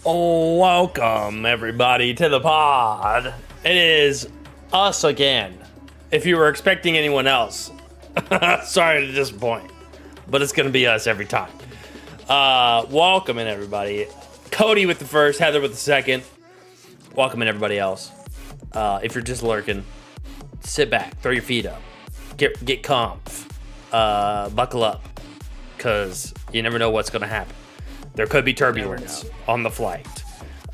Oh, welcome everybody to the pod. It is us again. If you were expecting anyone else, sorry to disappoint, but it's gonna be us every time. Welcome in everybody. Cody with the first, Heather with the second. Welcome in everybody else. If you're just lurking, sit back, throw your feet up, get comf, buckle up, cause you never know what's gonna happen. There could be turbulence on the flight.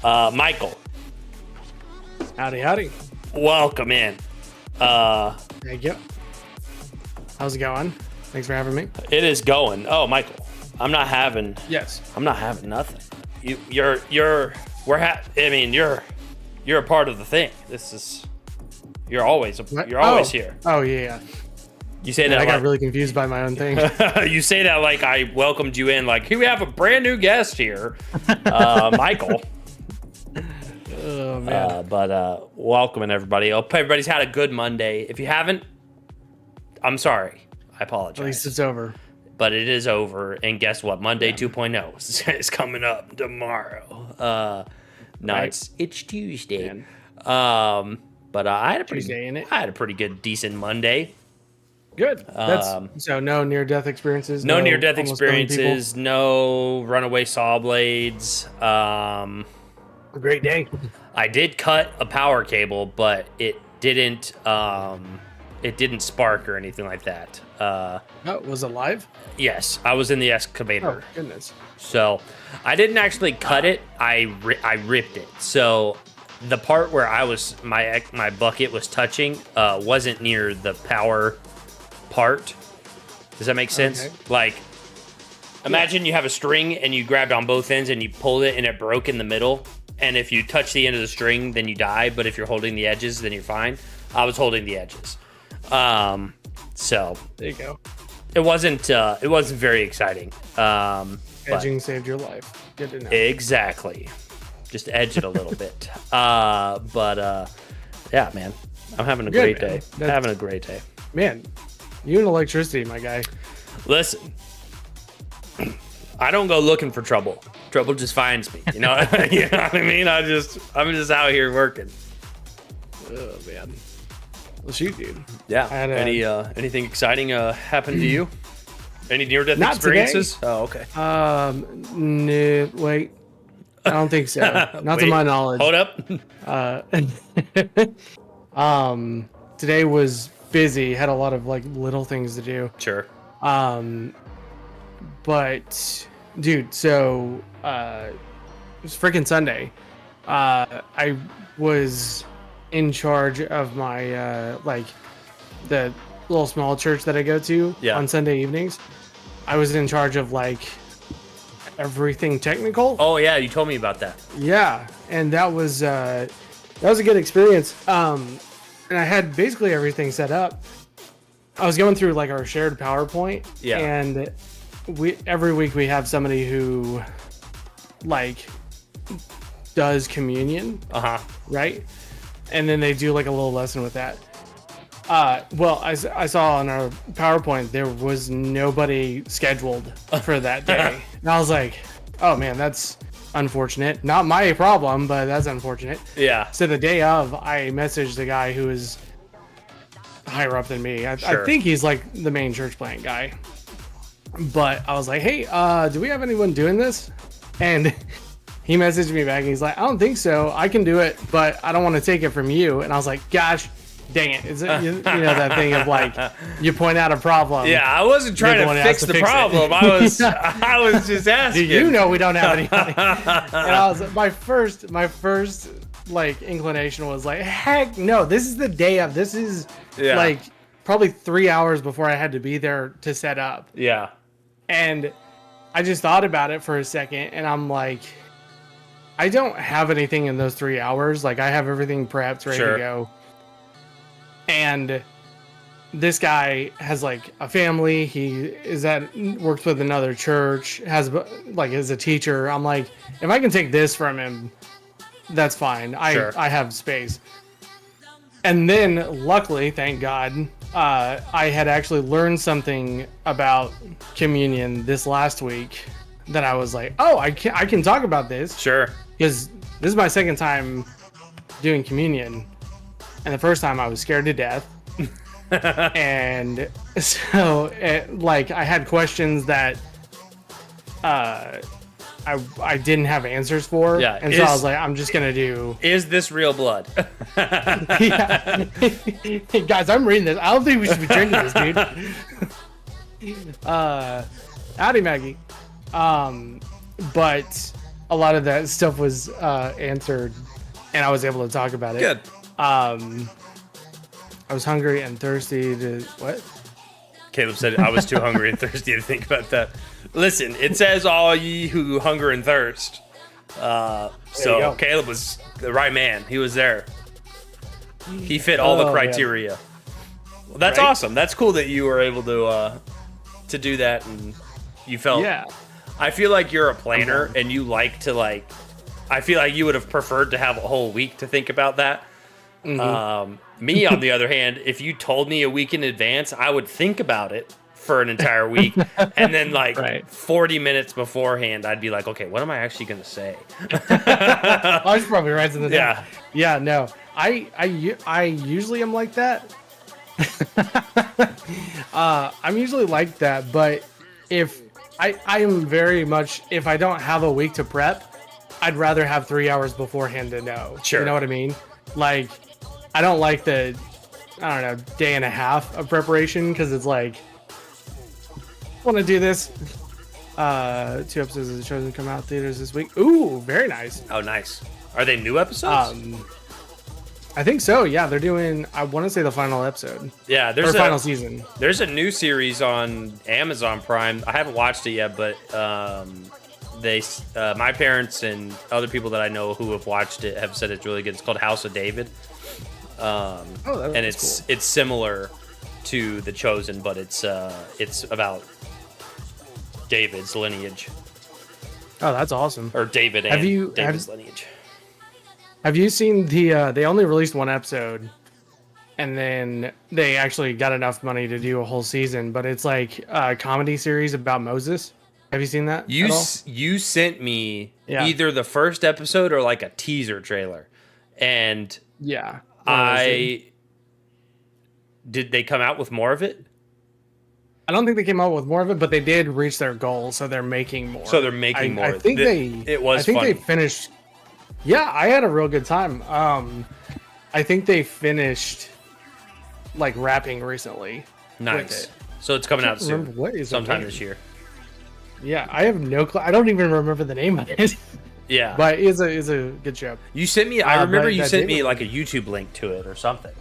Michael. Howdy. Welcome in. Thank you. How's it going? Thanks for having me. It is going. Oh, Michael, I'm not having nothing. You're a part of the thing. You're always here. Oh yeah. You say that I got really confused by my own thing. You say that like I welcomed you in, like, here we have a brand new guest here, Michael. Oh man. But welcome in everybody. Hope everybody's had a good Monday. If you haven't, I'm sorry. I apologize. At least it's over. But it is over, and guess what? Monday 2.0 is coming up tomorrow. It's Tuesday. Man. But I had a Tuesday, innit? I had a pretty good, decent Monday. Good. So no near-death experiences. No near-death almost killing experiences. No runaway saw blades. A great day. I did cut a power cable, but it didn't spark or anything like that. Was it live? Yes, I was in the excavator. Oh goodness. So I didn't actually cut it. I ripped it. So the part where my bucket was touching wasn't near the power part. Does that make sense? Okay. Like, imagine you have a string and you grabbed on both ends and you pulled it and it broke in the middle. And if you touch the end of the string, then you die. But if you're holding the edges, then you're fine. I was holding the edges. So there you go. It wasn't very exciting. Edging saved your life. Good to know. Exactly. Just edge it a little bit. Yeah, man. I'm having a great day. Having a great day. Man, you and electricity, my guy. Listen, I don't go looking for trouble. Trouble just finds me. You know, you know what I mean? I'm just out here working. Oh man. Well, shoot, dude. Yeah. Anything exciting happen to you? Any near-death Not experiences? Today. Oh, okay. No, wait. I don't think so. Not to my knowledge. Hold up. Today was busy. Had a lot of like little things to do. Sure. But dude, so it was freaking Sunday. I was in charge of my like the little small church that I go to on Sunday evenings. I was in charge of like everything technical. Oh yeah, you told me about that. Yeah, and that was a good experience. And I had basically everything set up. I was going through like our shared PowerPoint. Yeah. And every week we have somebody who like does communion. Right? And then they do like a little lesson with that. Well, I saw on our PowerPoint there was nobody scheduled for that day. And I was like, oh man, that's unfortunate. Not my problem, but that's unfortunate. Yeah. So the day of, I messaged the guy who is higher up than me. I Sure. think he's like the main church plant guy. But I was like, hey, do we have anyone doing this? And he messaged me back and he's like, I don't think so. I can do it, but I don't want to take it from you. And I was like, gosh, dang it. Is it you know that thing of like, you point out a problem. Yeah, I wasn't trying to fix the problem. I was just asking. Do you know we don't have anybody? And I was my first like inclination was like, heck no, this is the day of. This is like probably 3 hours before I had to be there to set up. Yeah. And I just thought about it for a second and I'm like, I don't have anything in those 3 hours. Like I have everything prepped, ready to go. And this guy has like a family. He works with another church, is a teacher. I'm like, if I can take this from him, that's fine. I have space. And then luckily, thank God, I had actually learned something about communion this last week that I was like, oh, I can talk about this. Sure. Because this is my second time doing communion, and the first time I was scared to death. And so like I had questions that I didn't have answers for. Yeah. And so I was like, I'm just gonna do. Is this real blood? Yeah. Hey, guys, I'm reading this. I don't think we should be drinking this, dude. Howdy, Maggie. But a lot of that stuff was answered, and I was able to talk about it. Good. I was hungry and thirsty to what? Caleb said I was too hungry and thirsty to think about that. Listen, it says all ye who hunger and thirst. So Caleb was the right man. He was there. He fit all the criteria. Man. Well, that's awesome. That's cool that you were able to do that, and you felt. Yeah. I feel like you're a planner, and you like to like. I feel like you would have preferred to have a whole week to think about that. Mm-hmm. Me, on the other hand, if you told me a week in advance, I would think about it for an entire week, and then like 40 minutes beforehand, I'd be like, okay, what am I actually going to say? I should probably write something down. Yeah, no, I usually am like that. I'm usually like that, but if I am very much, if I don't have a week to prep, I'd rather have 3 hours beforehand to know. Sure. You know what I mean? Like, I don't like the, I don't know, day and a half of preparation, because it's like, I want to do this. 2 episodes of The Chosen come out theaters this week. Ooh, very nice. Oh, nice. Are they new episodes? I think so. Yeah, they're doing, I want to say the final episode. Yeah, there's final season. There's a new series on Amazon Prime. I haven't watched it yet, but my parents and other people that I know who have watched it have said it's really good. It's called House of David. And it's cool. It's similar to The Chosen, but it's about David's lineage. Oh, that's awesome. Or David and David's lineage. Have you seen they only released 1 episode, and then they actually got enough money to do a whole season, but it's like a comedy series about Moses. Have you seen that? You sent me either the first episode or like a teaser trailer, and did they come out with more of it? I don't think they came out with more of it, but they did reach their goal, so they're making more. More. I think they finished. Yeah, I had a real good time. I think they finished like rapping recently. Nice. So it's coming out soon. Sometime this year. Yeah, I have no clue. I don't even remember the name of it. Yeah, but it's a good show. You sent me. I remember you sent me like a YouTube link to it or something.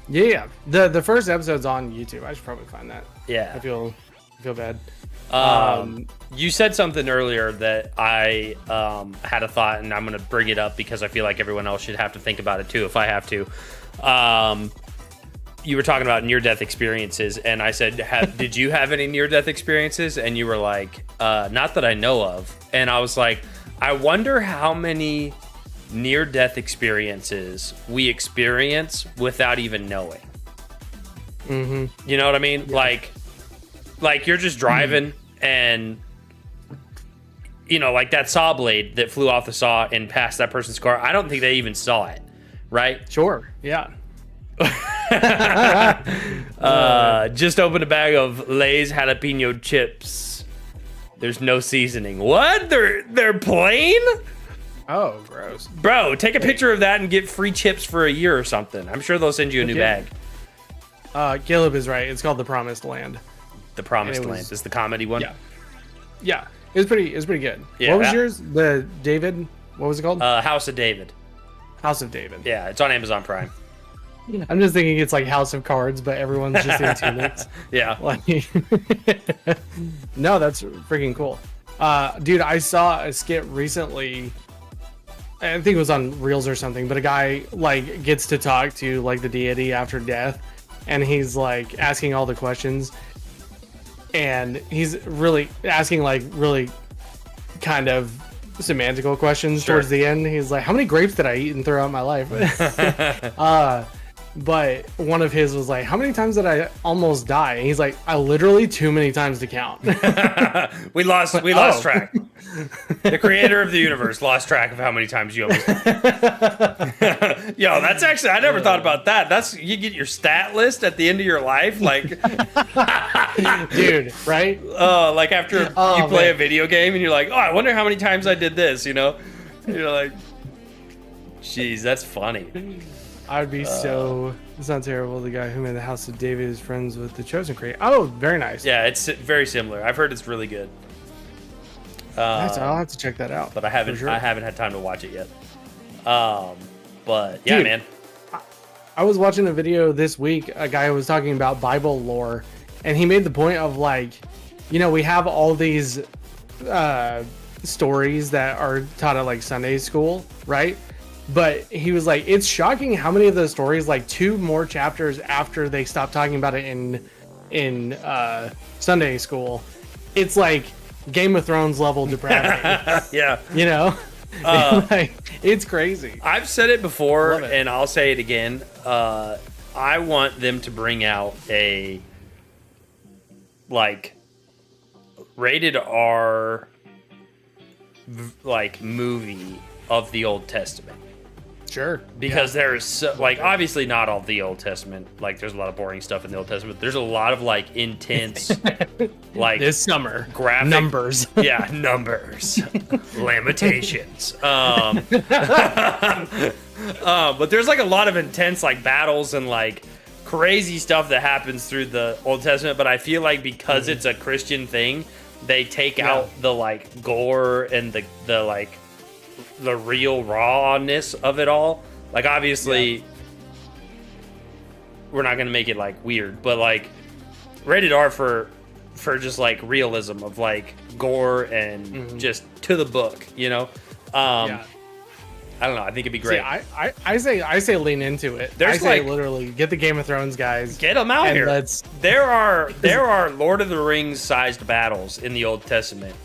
Yeah. The first episode's on YouTube. I should probably find that. Yeah. I feel bad. You said something earlier that I had a thought, and I'm going to bring it up because I feel like everyone else should have to think about it too if I have to. You were talking about near-death experiences, and I said, did you have any near-death experiences? And you were like, not that I know of. And I was like, I wonder how many near-death experiences we experience without even knowing. Mm-hmm. You know what I mean? Yeah. Like you're just driving and, you know, like that saw blade that flew off the saw and past that person's car. I don't think they even saw it, right? Sure. Yeah. Just opened a bag of Lay's jalapeno chips. There's no seasoning. What? They're plain? Oh, gross. Bro, take a picture of that and get free chips for a year or something. I'm sure they'll send you a new bag. Caleb is right. It's called The Promised Land. The Promised Land is the comedy one. Yeah. It was pretty good. Yeah, what was yours? The David. What was it called? House of David. House of David. Yeah, it's on Amazon Prime. I'm just thinking it's like House of Cards, but everyone's just in tunics. Yeah. Like, no, that's freaking cool. Dude, I saw a skit recently. I think it was on Reels or something, but a guy like gets to talk to like the deity after death, and he's like asking all the questions, and he's really asking like really kind of semantical questions towards the end. He's like, how many grapes did I eat throughout my life? but one of his was like, how many times did I almost die? And he's like, I literally too many times to count. we lost track. The creator of the universe lost track of how many times you almost died. Yo, that's actually, I never thought about that. That's, you get your stat list at the end of your life, like dude, right? Like after you play a video game and you're like, oh, I wonder how many times I did this, you know? And you're like, jeez, that's funny. I would be so. It's not terrible. The guy who made the House of David is friends with the Chosen creator. Oh, very nice. Yeah, it's very similar. I've heard it's really good. Nice. I'll have to check that out. But I haven't. Sure. I haven't had time to watch it yet. But yeah, dude, man. I was watching a video this week. A guy was talking about Bible lore, and he made the point of like, you know, we have all these stories that are taught at like Sunday school, right? But he was like, it's shocking how many of those stories, like 2 more chapters after they stopped talking about it in Sunday school, it's like Game of Thrones level depravity. Yeah, you know, like, it's crazy. I've said it before, and I'll say it again. I want them to bring out a like rated R like movie of the Old Testament. Sure. Because there's so, like, obviously not all the Old Testament. Like, there's a lot of boring stuff in the Old Testament. There's a lot of like intense, like this summer graphic numbers. Yeah, numbers, Lamentations. But there's like a lot of intense like battles and like crazy stuff that happens through the Old Testament. But I feel like because it's a Christian thing, they take out the like gore and the like the real rawness of it all. Like obviously we're not gonna make it like weird, but like rated R for just like realism of like gore and just to the book, you know. I don't know. I think it'd be great. See, I say lean into it. There's I say like, literally get the Game of Thrones guys. Get them out here. Let's... There are Lord of the Rings sized battles in the Old Testament,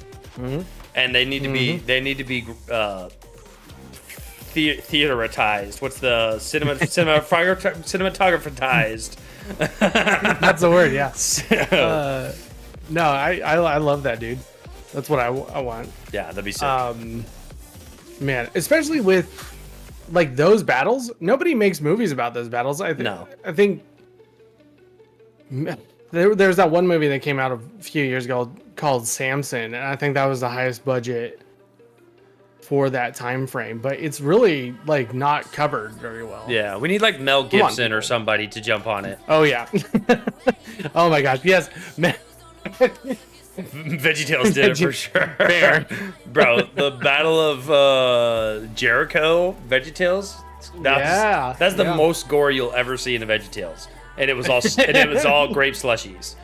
and they need to be theaterized. What's the cinematographerized? That's the word. Yeah. No, I love that, dude. That's what I want. Yeah, that'd be sick. Man, especially with like those battles, nobody makes movies about those battles. I think there's that one movie that came out a few years ago called Samson, and I think that was the highest budget for that time frame. But it's really like not covered very well. Yeah, we need like Mel Gibson or somebody to jump on it. Oh yeah. Oh my gosh, yes. VeggieTales did it for sure. Fair. Bro, the Battle of Jericho, VeggieTales. That's the most gore you'll ever see in a VeggieTales, and it was all grape slushies.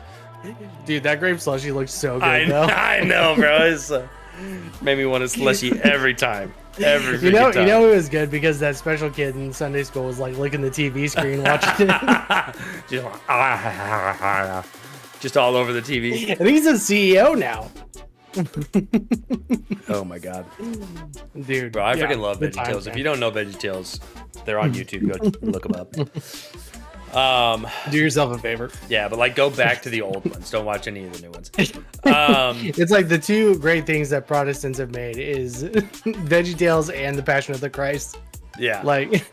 Dude, that grape slushie looks so good. I know, bro. It's made me want a slushie every time. You know it was good because that special kid in Sunday school was like licking the TV screen watching it. Just all over the TV. And he's a CEO now. Oh my god, dude! Bro, I freaking love VeggieTales. If you don't know VeggieTales, they're on YouTube. Go look them up. Do yourself a favor. Yeah, but like go back to the old ones. Don't watch any of the new ones. It's like the 2 great things that Protestants have made is VeggieTales and The Passion of the Christ. Yeah, like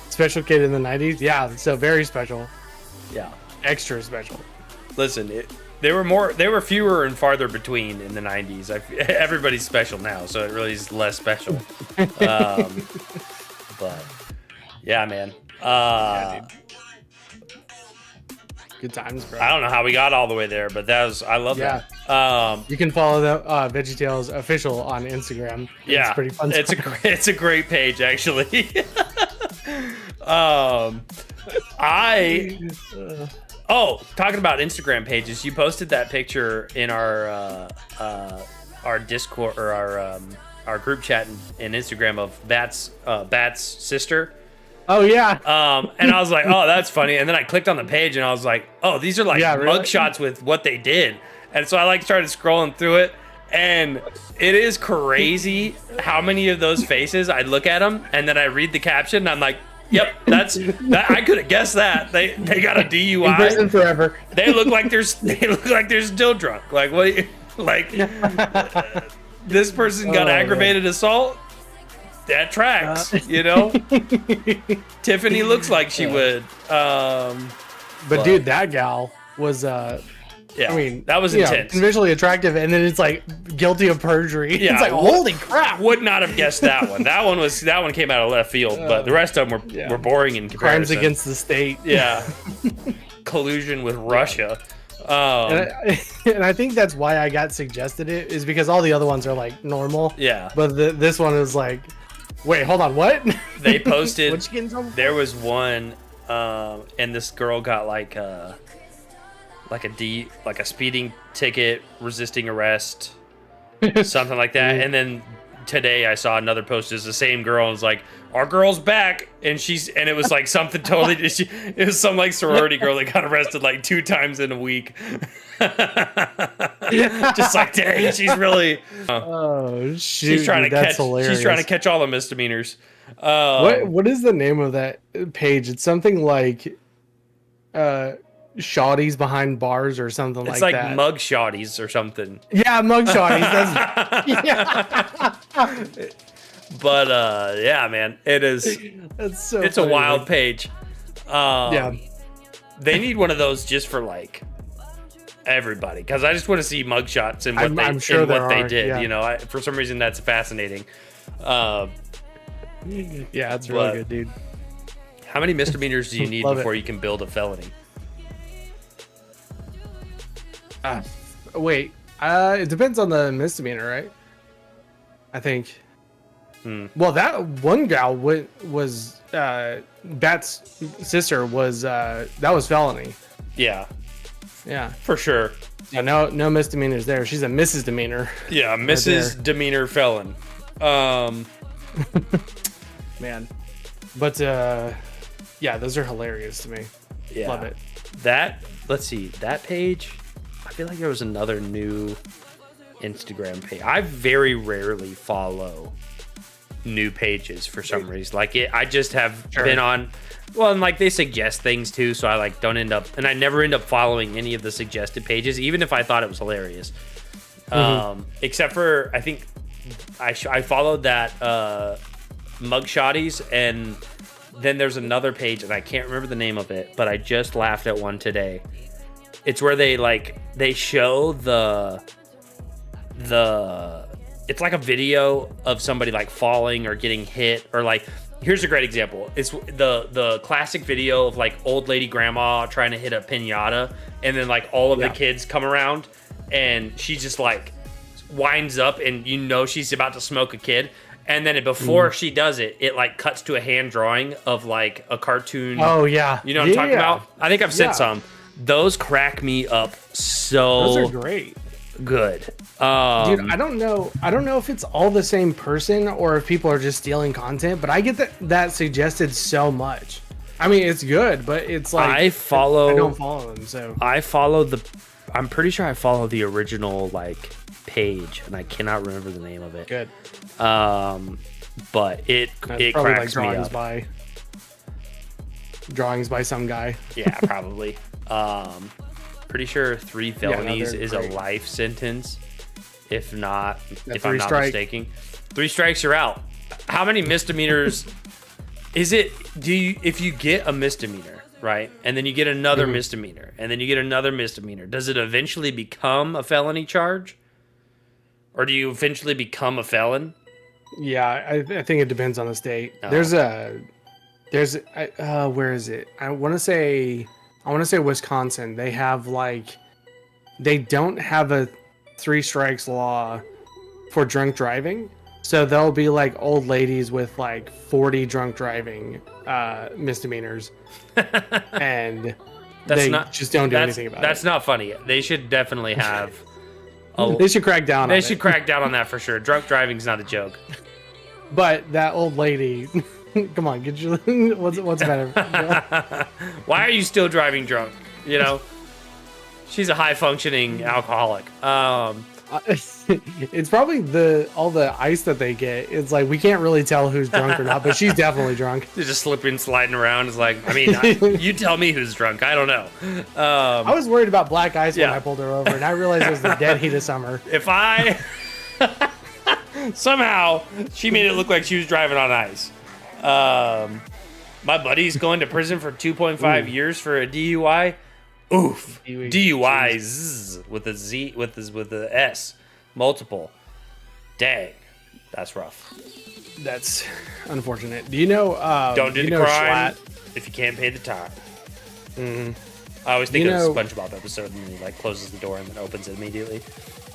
special kid in the 90s. Yeah, so very special. Yeah, extra special. Listen, they were fewer and farther between in the 90s. Everybody's special now, so it really is less special. But yeah, man. Good times, bro. I don't know how we got all the way there, but I love that. You can follow the VeggieTales official on Instagram. Yeah, it's pretty fun. It's a great page, actually. Talking about Instagram pages, you posted that picture in our Discord or our group chat in Instagram of Bat's sister. Oh yeah. And I was like, oh, that's funny. And then I clicked on the page and I was like, oh, these are like mug shots with what they did. And so I like started scrolling through it, and it is crazy how many of those faces I look at them and then I read the caption and I'm like, Yep, that. I could have guessed that. They got a DUI. In prison forever. They look like they're still drunk. Like what? Like this person got aggravated assault. That tracks, you know. Tiffany looks like she would. But dude, that gal was yeah, I mean, that was intense. Visually attractive, and then it's like guilty of perjury. Yeah, it's like holy crap. Would not have guessed that one. That one came out of left field, but the rest of them were boring in comparison. Crimes against the state. Yeah, collusion with Russia. And I think that's why I got suggested it, is because all the other ones are like normal. Yeah, but this one is like, wait, hold on, what? They posted. What you getting trouble for? There was one, and this girl got like a speeding ticket, resisting arrest, something like that. And then today I saw another post. It's the same girl. And it's like, our girl's back, and it was like something totally. It was some like sorority girl that got arrested like 2 times in a week. Just like, dang, she's really. Oh shoot! She's trying to that's catch. hilarious. She's trying to catch all the misdemeanors. What is the name of that page? It's something like, shawties behind bars or something like that. It's like mug shotties or something. Yeah, mug shawties. Yeah. But yeah, man, it is. That's so. It's funny, a wild page. Yeah. They need one of those just for like everybody, because I just want to see mugshots and what I'm sure they did. Yeah. You know, for some reason that's fascinating. Yeah, it's really good, dude. How many misdemeanors do you need Love before it. you can build a felony? Wait, it depends on the misdemeanor, right? I think. Well, that one gal was Bat's sister was that was felony. Yeah, Yeah, for sure. yeah. No misdemeanors there. She's a Mrs. Demeanor. Yeah, Mrs. Demeanor felon. Man, but yeah, those are hilarious to me. Yeah. Love it. Let's see, that page. I feel like there was another new Instagram page. I very rarely follow new pages for some reason. Like I just have been on. Well, and like they suggest things too, so I like don't end up, and I never end up following any of the suggested pages, even if I thought it was hilarious. Except for I think I followed that mugshotties, and then there's another page, and I can't remember the name of it, but I just laughed at one today. It's where they show the it's like a video of somebody like falling or getting hit, or like, here's a great example. It's the classic video of like old lady grandma trying to hit a piñata, and then like all of the kids come around, and she just like winds up, and you know she's about to smoke a kid. And then before she does it, it like cuts to a hand drawing of like a cartoon. Oh yeah, you know what I'm talking about? I think I've sent some. Those crack me up so. Those are great. Good. Dude, I don't know if it's all the same person or if people are just stealing content, but I get that suggested so much. I mean, it's good, but it's like I don't follow them, so I'm pretty sure I follow the original like page, and I cannot remember the name of it. Good. But it cracks me up. Drawings by some guy. Yeah, probably. Pretty sure 3 felonies is a life sentence. If I'm not mistaken. 3 strikes, you're out. How many misdemeanors is it? If you get a misdemeanor, right? And then you get another misdemeanor, and then you get another misdemeanor, does it eventually become a felony charge? Or do you eventually become a felon? Yeah, I think it depends on the state. Oh. Where is it? I want to say Wisconsin. They have they don't have a 3 strikes law for drunk driving. So they'll be like old ladies with like 40 drunk driving misdemeanors. And they just don't do anything about it. That's not funny. They should definitely have they should crack down on it. They should crack down on that for sure. Drunk driving's not a joke. But that old lady, come on, get your what's better? Why are you still driving drunk? You know? She's a high functioning alcoholic. It's probably all the ice that they get. It's like we can't really tell who's drunk or not, but she's definitely drunk. They're just slipping, sliding around. It's like, I mean, you tell me who's drunk. I don't know. I was worried about black ice when I pulled her over, and I realized it was the dead heat of summer. If I somehow she made it look like she was driving on ice. My buddy's going to prison for 2.5 years for a DUI. Oof. DUIs with a Z with the S, multiple. Dang, that's rough. That's unfortunate. Do you know? Don't do the crime if you can't pay the time. Mm-hmm. I always think of a SpongeBob episode and he like closes the door and then opens it immediately.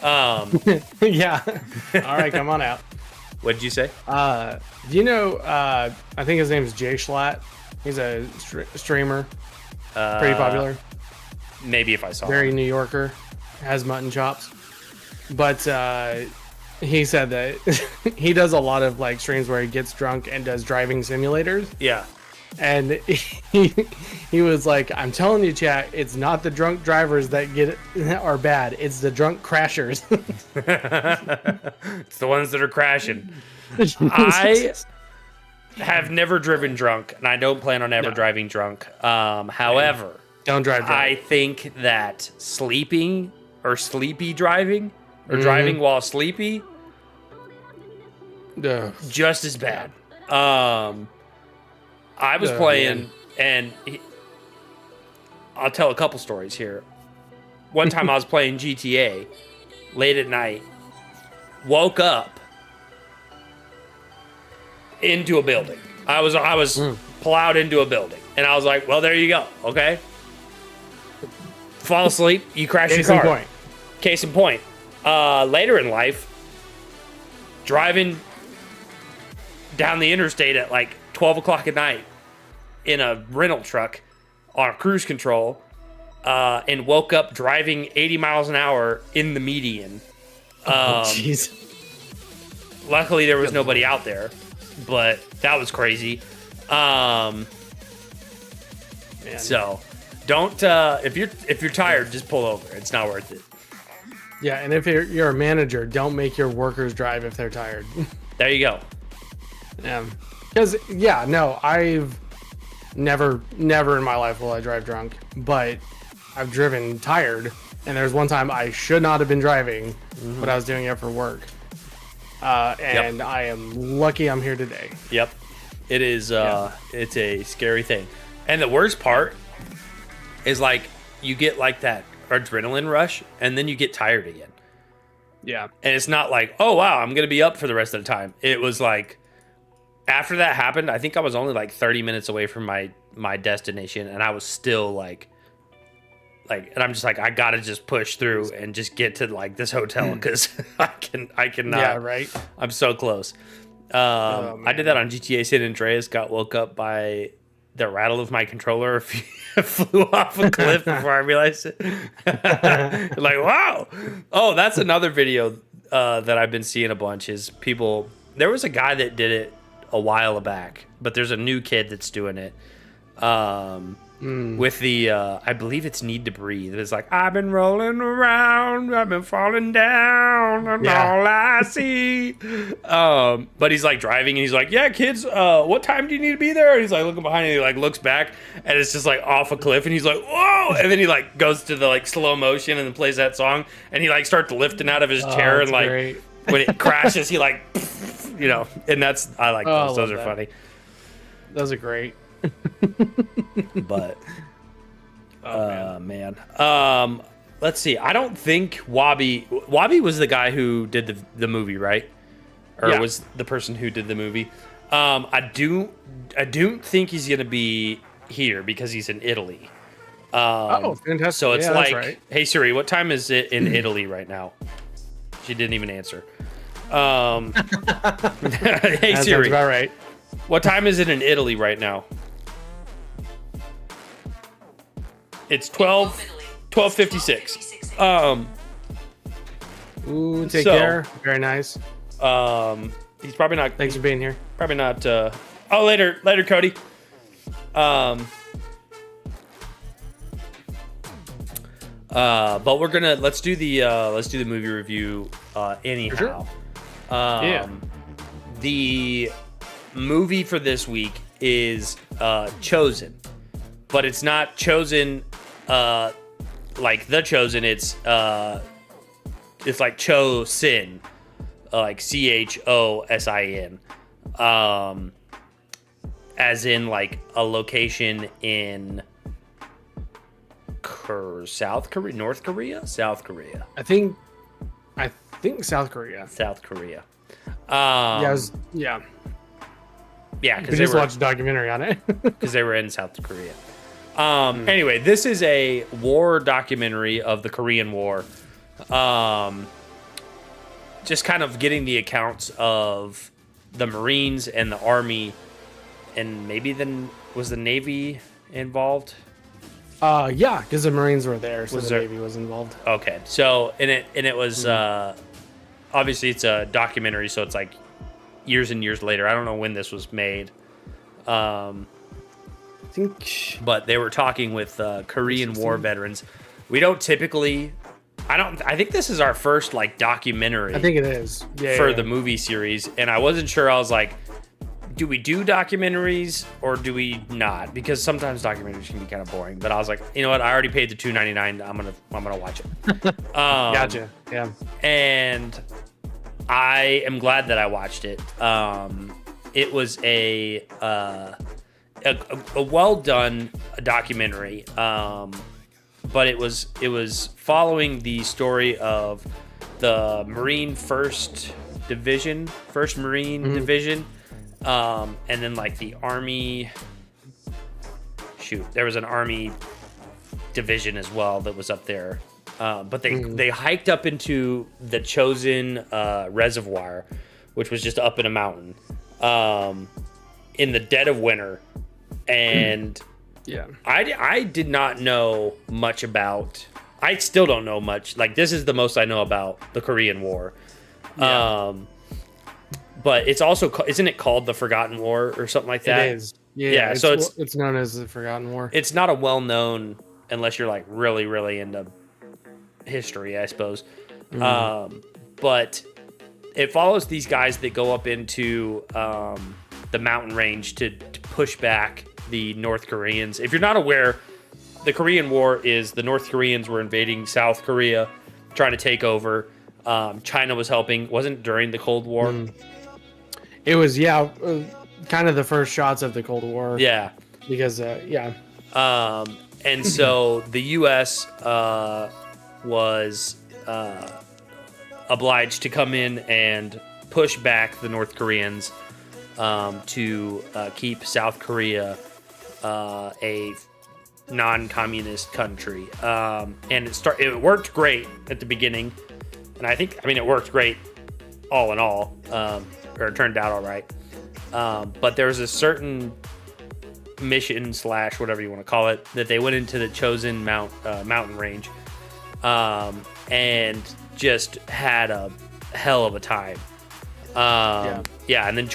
Yeah. All right, come on out. What did you say? Do you know? I think his name is Jay Schlatt. He's a streamer, pretty popular. Maybe if I saw very him. New Yorker, has mutton chops, but he said that he does a lot of like streams where he gets drunk and does driving simulators. Yeah, and he was like, "I'm telling you, chat, it's not the drunk drivers that are bad; it's the drunk crashers." It's the ones that are crashing. I have never driven drunk, and I don't plan on ever driving drunk. However. Don't drive drunk. I think that sleepy driving or driving while sleepy, just as bad. I was playing, and I'll tell a couple stories here. One time I was playing GTA late at night, woke up into a building. I was plowed into a building, and I was like, well, there you go. Okay. Fall asleep, you crash your car. Case in point. Later in life, driving down the interstate at like 12 o'clock at night in a rental truck on cruise control, and woke up driving 80 miles an hour in the median. Jeez. Luckily, there was nobody out there, but that was crazy. So... Don't if you're tired, just pull over. It's not worth it. Yeah, and if you're a manager, don't make your workers drive if they're tired. There you go. Because I've never in my life will I drive drunk, but I've driven tired, and there's one time I should not have been driving, but I was doing it for work, and I am lucky I'm here today. Yep, it is. It's a scary thing, and the worst part is like you get like that adrenaline rush and then you get tired again. Yeah. And it's not like, oh wow, I'm going to be up for the rest of the time. It was like after that happened, I think I was only like 30 minutes away from my destination and I was still like and I'm just like, I got to just push through and just get to like this hotel because I cannot. Yeah, right. I'm so close. I did that on GTA San Andreas, got woke up by the rattle of my controller flew off a cliff before I realized it. Like, wow. Oh, that's another video that I've been seeing a bunch is people. There was a guy that did it a while back, but there's a new kid that's doing it. With the, I believe it's Need to Breathe. It's like, I've been rolling around, I've been falling down, and all I see. But he's like driving, and he's like, yeah, kids, what time do you need to be there? And he's like looking behind, and he like looks back, and it's just like off a cliff, and he's like, whoa! And then he like goes to the like slow motion, and then plays that song, and he like starts lifting out of his chair, and like great. When it crashes, he like, and that's, I like those. Those are funny. Those are great. But man. Let's see. I don't think Wabi was the guy who did the movie, right? Or was the person who did the movie. I don't think he's gonna be here because he's in Italy. Fantastic. So it's like, right. Hey Siri, what time is it in Italy right now? She didn't even answer. Hey That Siri, about right. What time is it in Italy right now? It's 12:56. Ooh, take care. Very nice. He's probably not. Thanks for being here. Probably not. Later, Cody. But let's do the movie review anyhow. Sure. Yeah. The movie for this week is Chosen, but it's not Chosen like The Chosen. It's like Chosin, like Chosin, as in like a location in South Korea, North Korea, South Korea. I think South Korea. South Korea. Yeah. Yeah, We because just watched a documentary on it. because they were in South Korea. Anyway, this is a war documentary of the Korean War. Just kind of getting the accounts of the Marines and the Army, and maybe then was the Navy involved? Yeah, because the Marines were there, so Was the there- Navy was involved. Okay, so and it was obviously it's a documentary, so it's like years and years later. I don't know when this was made. I think. But they were talking with Korean War veterans. We don't typically. I think this is our first like documentary. I think it is. Yeah. For the movie series, and I wasn't sure. I was like, do we do documentaries or do we not? Because sometimes documentaries can be kind of boring. But I was like, you know what? I already paid the $2.99. I'm gonna watch it. Gotcha. Yeah. And I am glad that I watched it. It was a well done documentary, but it was following the story of the Marine First Marine Division, and then like the Army. There was an Army division as well that was up there. But they hiked up into the Chosin Reservoir, which was just up in a mountain, in the dead of winter. And Yeah. I did not know much about. I still don't know much. Like, this is the most I know about the Korean War. Yeah. But it's also, isn't it called the Forgotten War or something like that? It is. Yeah. so it's known as the Forgotten War. it's not a well-known, unless you're like really, really into history, I suppose. But it follows these guys that go up into the mountain range to push back the North Koreans. If you're not aware, the Korean War is the North Koreans were invading South Korea, trying to take over. China was helping. Wasn't during the Cold War. It was, kind of the first shots of the Cold War. Yeah. Because, And so the U.S. Was obliged to come in and push back the North Koreans to keep South Korea a non-communist country. And it worked great at the beginning. And I mean, it worked great all in all, or it turned out all right. But there was a certain mission / whatever you want to call it that they went into the Chosin mountain range, and just had a hell of a time. And then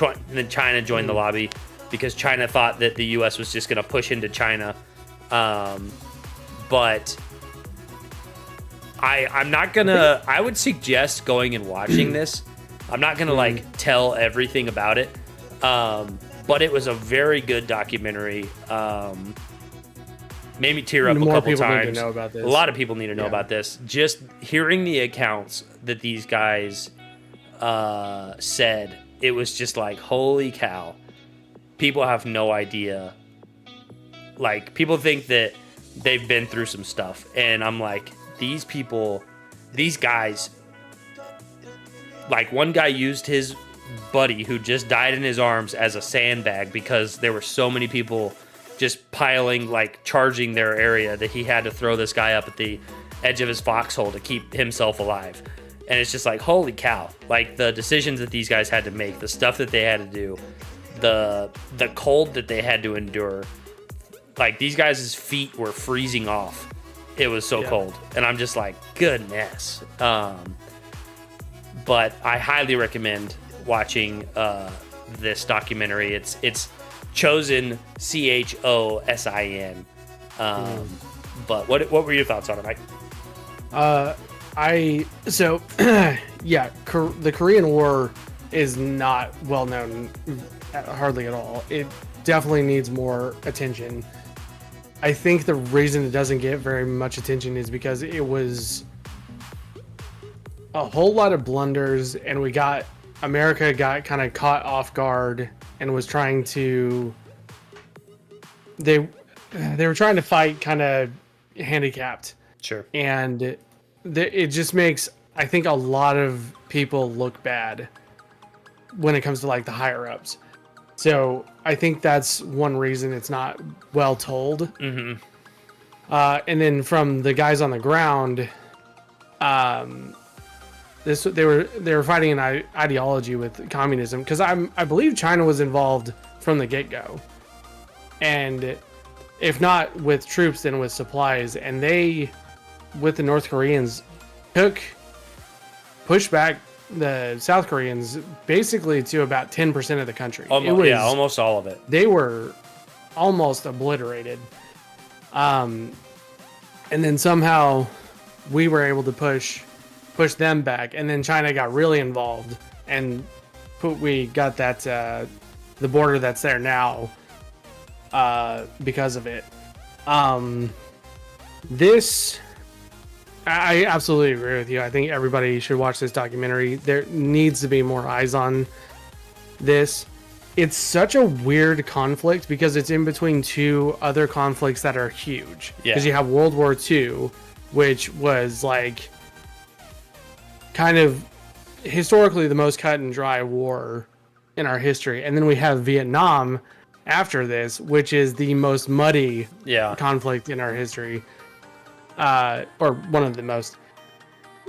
China joined the lobby because China thought that the U.S. was just going to push into China. But I'm not gonna. I would suggest going and watching this. I'm not gonna like tell everything about it. But it was a very good documentary. Made me tear up a couple times. Need to know about this. A lot of people need to know about this. Just hearing the accounts that these guys said, it was just like, holy cow. People have no idea. Like, people think that they've been through some stuff. And I'm like, these guys, like, one guy used his buddy who just died in his arms as a sandbag because there were so many people just piling, like, charging their area that he had to throw this guy up at the edge of his foxhole to keep himself alive. And it's just like, holy cow. Like, the decisions that these guys had to make, the stuff that they had to do, the cold that they had to endure. Like, these guys' feet were freezing off. It was so cold. And I'm just like, goodness. But I highly recommend watching this documentary. It's Chosin, Chosin. But what were your thoughts on it, Mike? The Korean War is not well known hardly at all. It definitely needs more attention. I think the reason it doesn't get very much attention is because it was a whole lot of blunders, and America got kind of caught off guard and was trying to they were trying to fight kind of handicapped. Sure. And it just makes, I think, a lot of people look bad when it comes to like the higher ups. So I think that's one reason it's not well told. Mm-hmm. And then from the guys on the ground, they were fighting an ideology with communism, because I believe China was involved from the get-go, and if not with troops, then with supplies. And they, with the North Koreans, pushed back the South Koreans basically to about 10% of the country. Almost all of it. They were almost obliterated. And then somehow we were able to push them back, and then China got really involved, and we got that the border that's there now because of it. I absolutely agree with you. I think everybody should watch this documentary. There needs to be more eyes on this. It's such a weird conflict because it's in between two other conflicts that are huge. Because you have World War II, which was like kind of historically the most cut and dry war in our history. And then we have Vietnam after this, which is the most muddy conflict in our history. Or one of the most.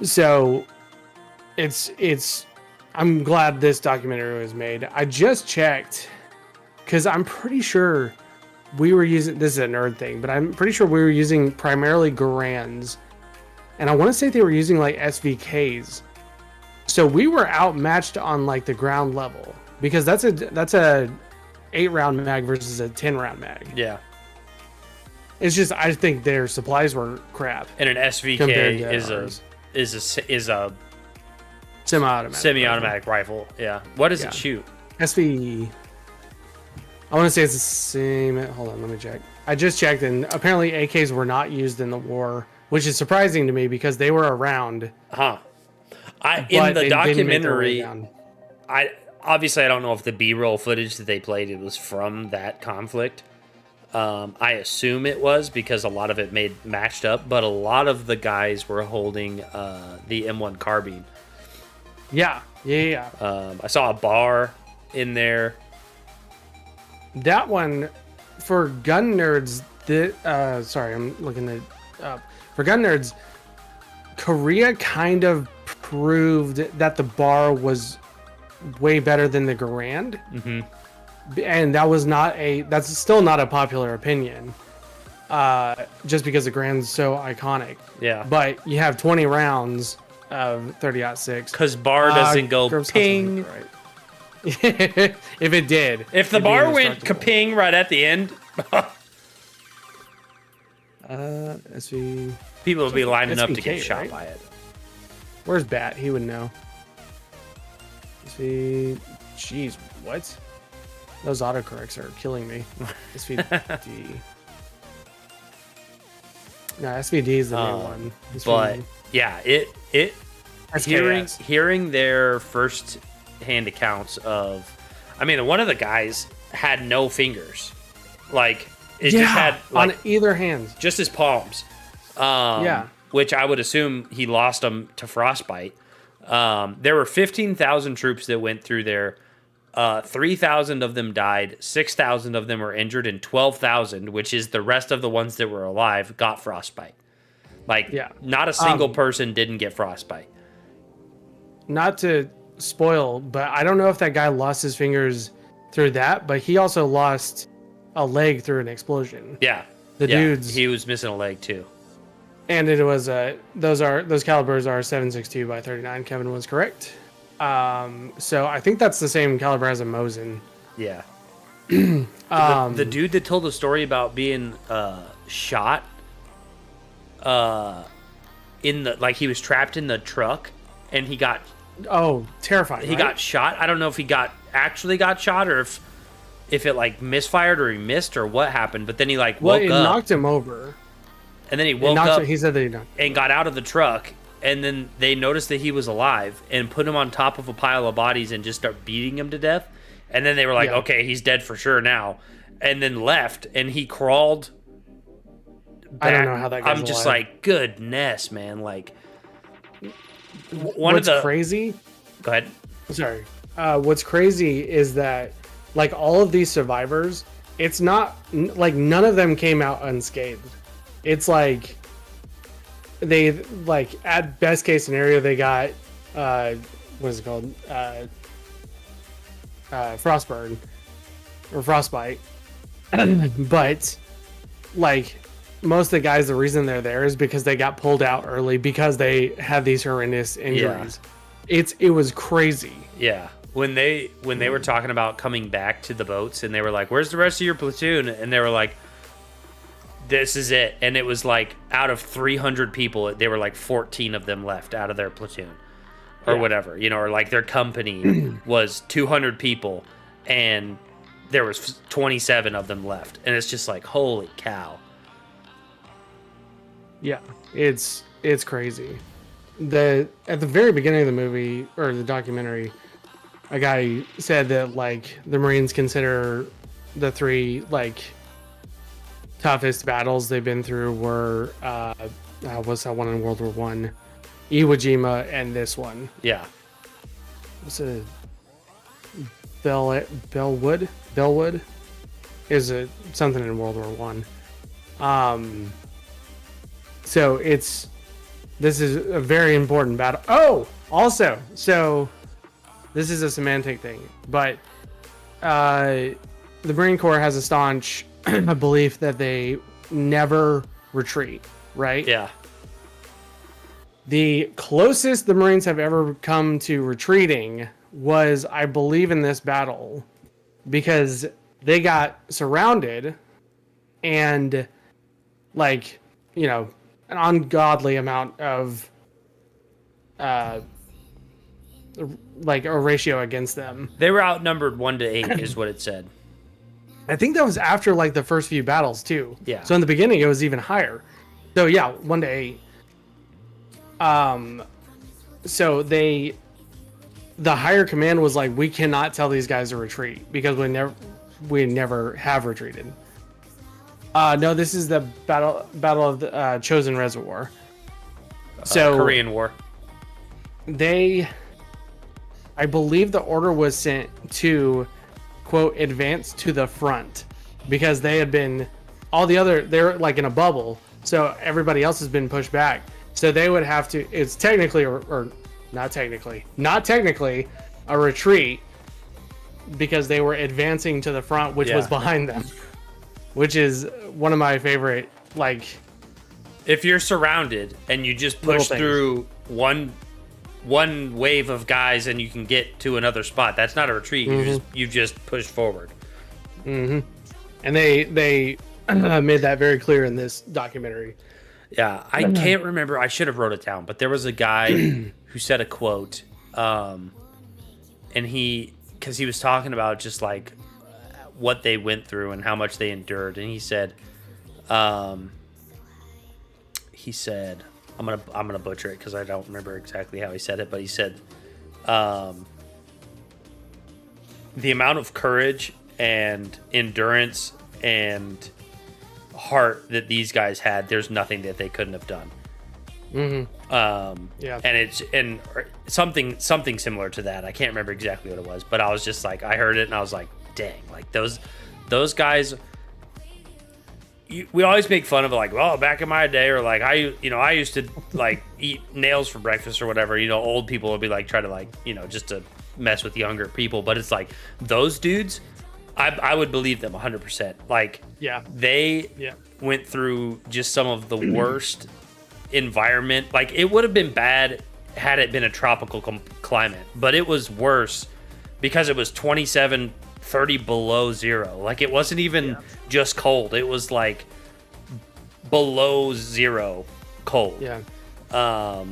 So I'm glad this documentary was made. I just checked, because I'm pretty sure we were using, this is a nerd thing, but I'm pretty sure we were using primarily Garands, and I want to say they were using like SVKs. So we were outmatched on like the ground level, because that's a 8-round mag versus a 10-round mag. Yeah. It's just, I think their supplies were crap. And an SVK is a semi-automatic rifle. Yeah. What does it shoot? I want to say it's the same. Hold on, let me check. I just checked, and apparently AKs were not used in the war, which is surprising to me because they were around. In the documentary, I don't know if the B-roll footage that they played it was from that conflict. I assume it was, because a lot of it matched up, but a lot of the guys were holding the M1 carbine. Yeah. I saw a bar in there. That one, for gun nerds, sorry, I'm looking it up. For gun nerds, Korea kind of proved that the bar was way better than the Garand. Mm-hmm. And that's still not a popular opinion, just because the Garand's so iconic. Yeah. But you have 20 rounds of 30-06. Because bar doesn't go ping. Right. If it did. If the bar went kaping right at the end, people would be lining up to get shot by it. Where's Bat? He would know. Jeez, what? Those autocorrects are killing me. SVD. No, SVD is the new one. But yeah, hearing their first hand accounts of, I mean, one of the guys had no fingers, like it just had like, on either hand, just his palms. Which I would assume he lost them to frostbite. There were 15,000 troops that went through there. 3,000 of them died, 6,000 of them were injured, and 12,000, which is the rest of the ones that were alive, got frostbite. Not a single person didn't get frostbite. Not to spoil, but I don't know if that guy lost his fingers through that, but he also lost a leg through an explosion. Yeah. Dudes. He was missing a leg too. And it was those calibers are 7.62 by 39. Kevin was correct. So I think that's the same caliber as a Mosin. Yeah. The dude that told the story about being shot he was trapped in the truck, and he got terrifying. He got shot. I don't know if he actually got shot or if it like misfired or he missed or what happened. But then he like woke up. Knocked him over. And then he woke up. He said that he knocked and got out of the truck. And then they noticed that he was alive and put him on top of a pile of bodies and just start beating him to death. And then they were like, okay, he's dead for sure now. And then left, and he crawled back. I don't know how that guy's I'm just alive. like, goodness, man. Like, what's crazy? Go ahead. Sorry. What's crazy is that, like, all of these survivors, it's not, like, none of them came out unscathed. It's like, they, like, at best case scenario, they got, what is it called? Frostburn. Or frostbite. But, like, most of the guys, the reason they're there is because they got pulled out early because they had these horrendous injuries. Yeah. It was crazy. Yeah. When they were talking about coming back to the boats and they were like, where's the rest of your platoon? And they were like, this is it. And it was like out of 300 people, there were like 14 of them left out of their platoon or whatever, you know, or like their company was 200 people and there was 27 of them left. And it's just like, holy cow. Yeah, it's crazy. At the very beginning of the movie or the documentary, a guy said that like the Marines consider the 3 like toughest battles they've been through were what's that one in World War One, Iwo Jima, and this one. Yeah. What's it? Bellwood is it something in World War One. So this is a very important battle. Oh, also, so this is a semantic thing, but the Marine Corps has a staunch belief that they never retreat, right? Yeah. The closest the Marines have ever come to retreating was, I believe, in this battle, because they got surrounded and, like, you know, an ungodly amount of like a ratio against them. They were outnumbered 1-8 is what it said. I think that was after like the first few battles too. Yeah. So in the beginning it was even higher. So yeah, 1-8. So the higher command was like, we cannot tell these guys to retreat because we never have retreated. No, this is the battle of the Chosin Reservoir. So Korean War. I believe the order was sent to, quote, advance to the front, because they had been, they're like in a bubble, so everybody else has been pushed back. So they would have to, it's technically, or not technically, a retreat, because they were advancing to the front, which was behind them, which is one of my favorite, like... If you're surrounded and you just push through one wave of guys and you can get to another spot, that's not a retreat. Mm-hmm. You just push forward. Mm-hmm. And they made that very clear in this documentary. Yeah, I can't remember. I should have wrote it down, but there was a guy who said a quote, and because he was talking about just like what they went through and how much they endured, and he said, I'm gonna butcher it because I don't remember exactly how he said it, but he said, the amount of courage and endurance and heart that these guys had, there's nothing that they couldn't have done. Mm-hmm. Yeah. And something similar to that. I can't remember exactly what it was, but I was just like, I heard it and I was like, dang, like those guys. We always make fun of it, like, well, back in my day, or like I used to like eat nails for breakfast or whatever. You know, old people would be like, try to like, you know, just to mess with younger people. But it's like those dudes, I would believe them 100%. Like, they went through just some of the worst environment. Like, it would have been bad had it been a tropical climate, but it was worse because it was 27, 30 below zero. Like, it wasn't even just cold. It was like below zero cold. Yeah. Yeah.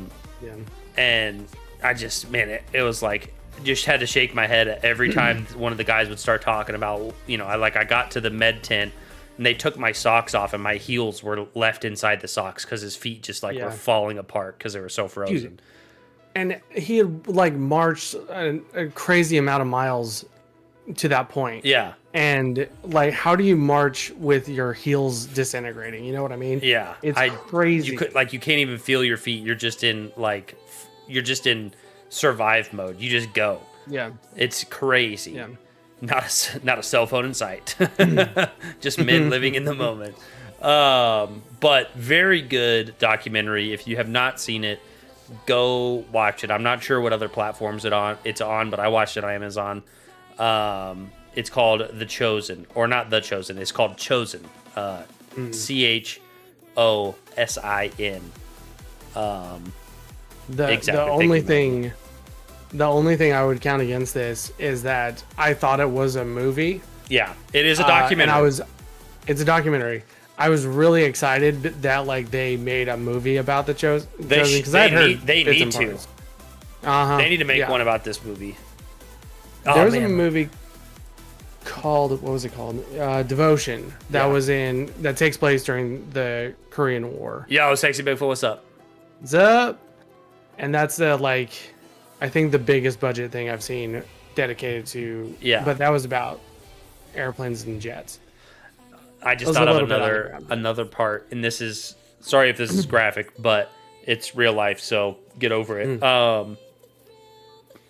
And I just, man, it was like, just had to shake my head every time one of the guys would start talking about, I got to the med tent and they took my socks off and my heels were left inside the socks because his feet just were falling apart because they were so frozen. Dude. And he had marched a crazy amount of miles to that point. Yeah. And how do you march with your heels disintegrating? You know what I mean? Yeah. It's crazy. You can't even feel your feet. You're just in survive mode. You just go. Yeah. It's crazy. Yeah. Not a cell phone in sight. Just men living in the moment. But very good documentary. If you have not seen it, go watch it. I'm not sure what other platforms it's on, but I watched it on Amazon. It's called The Chosen, or not The Chosen. It's called Chosen. CHOSIN. The only thing I would count against this is that I thought it was a movie. Yeah, it is a documentary. It's a documentary. I was really excited that they made a movie about The Chosen because I heard they need to. They need to make one about this movie. There was a movie called, what was it called? Devotion. That takes place during the Korean War. Yo, Sexy Bigfoot, what's up? What's up? And that's I think the biggest budget thing I've seen dedicated to. Yeah. But that was about airplanes and jets. I just thought of another part, and this is, sorry if this is graphic, but it's real life, so get over it.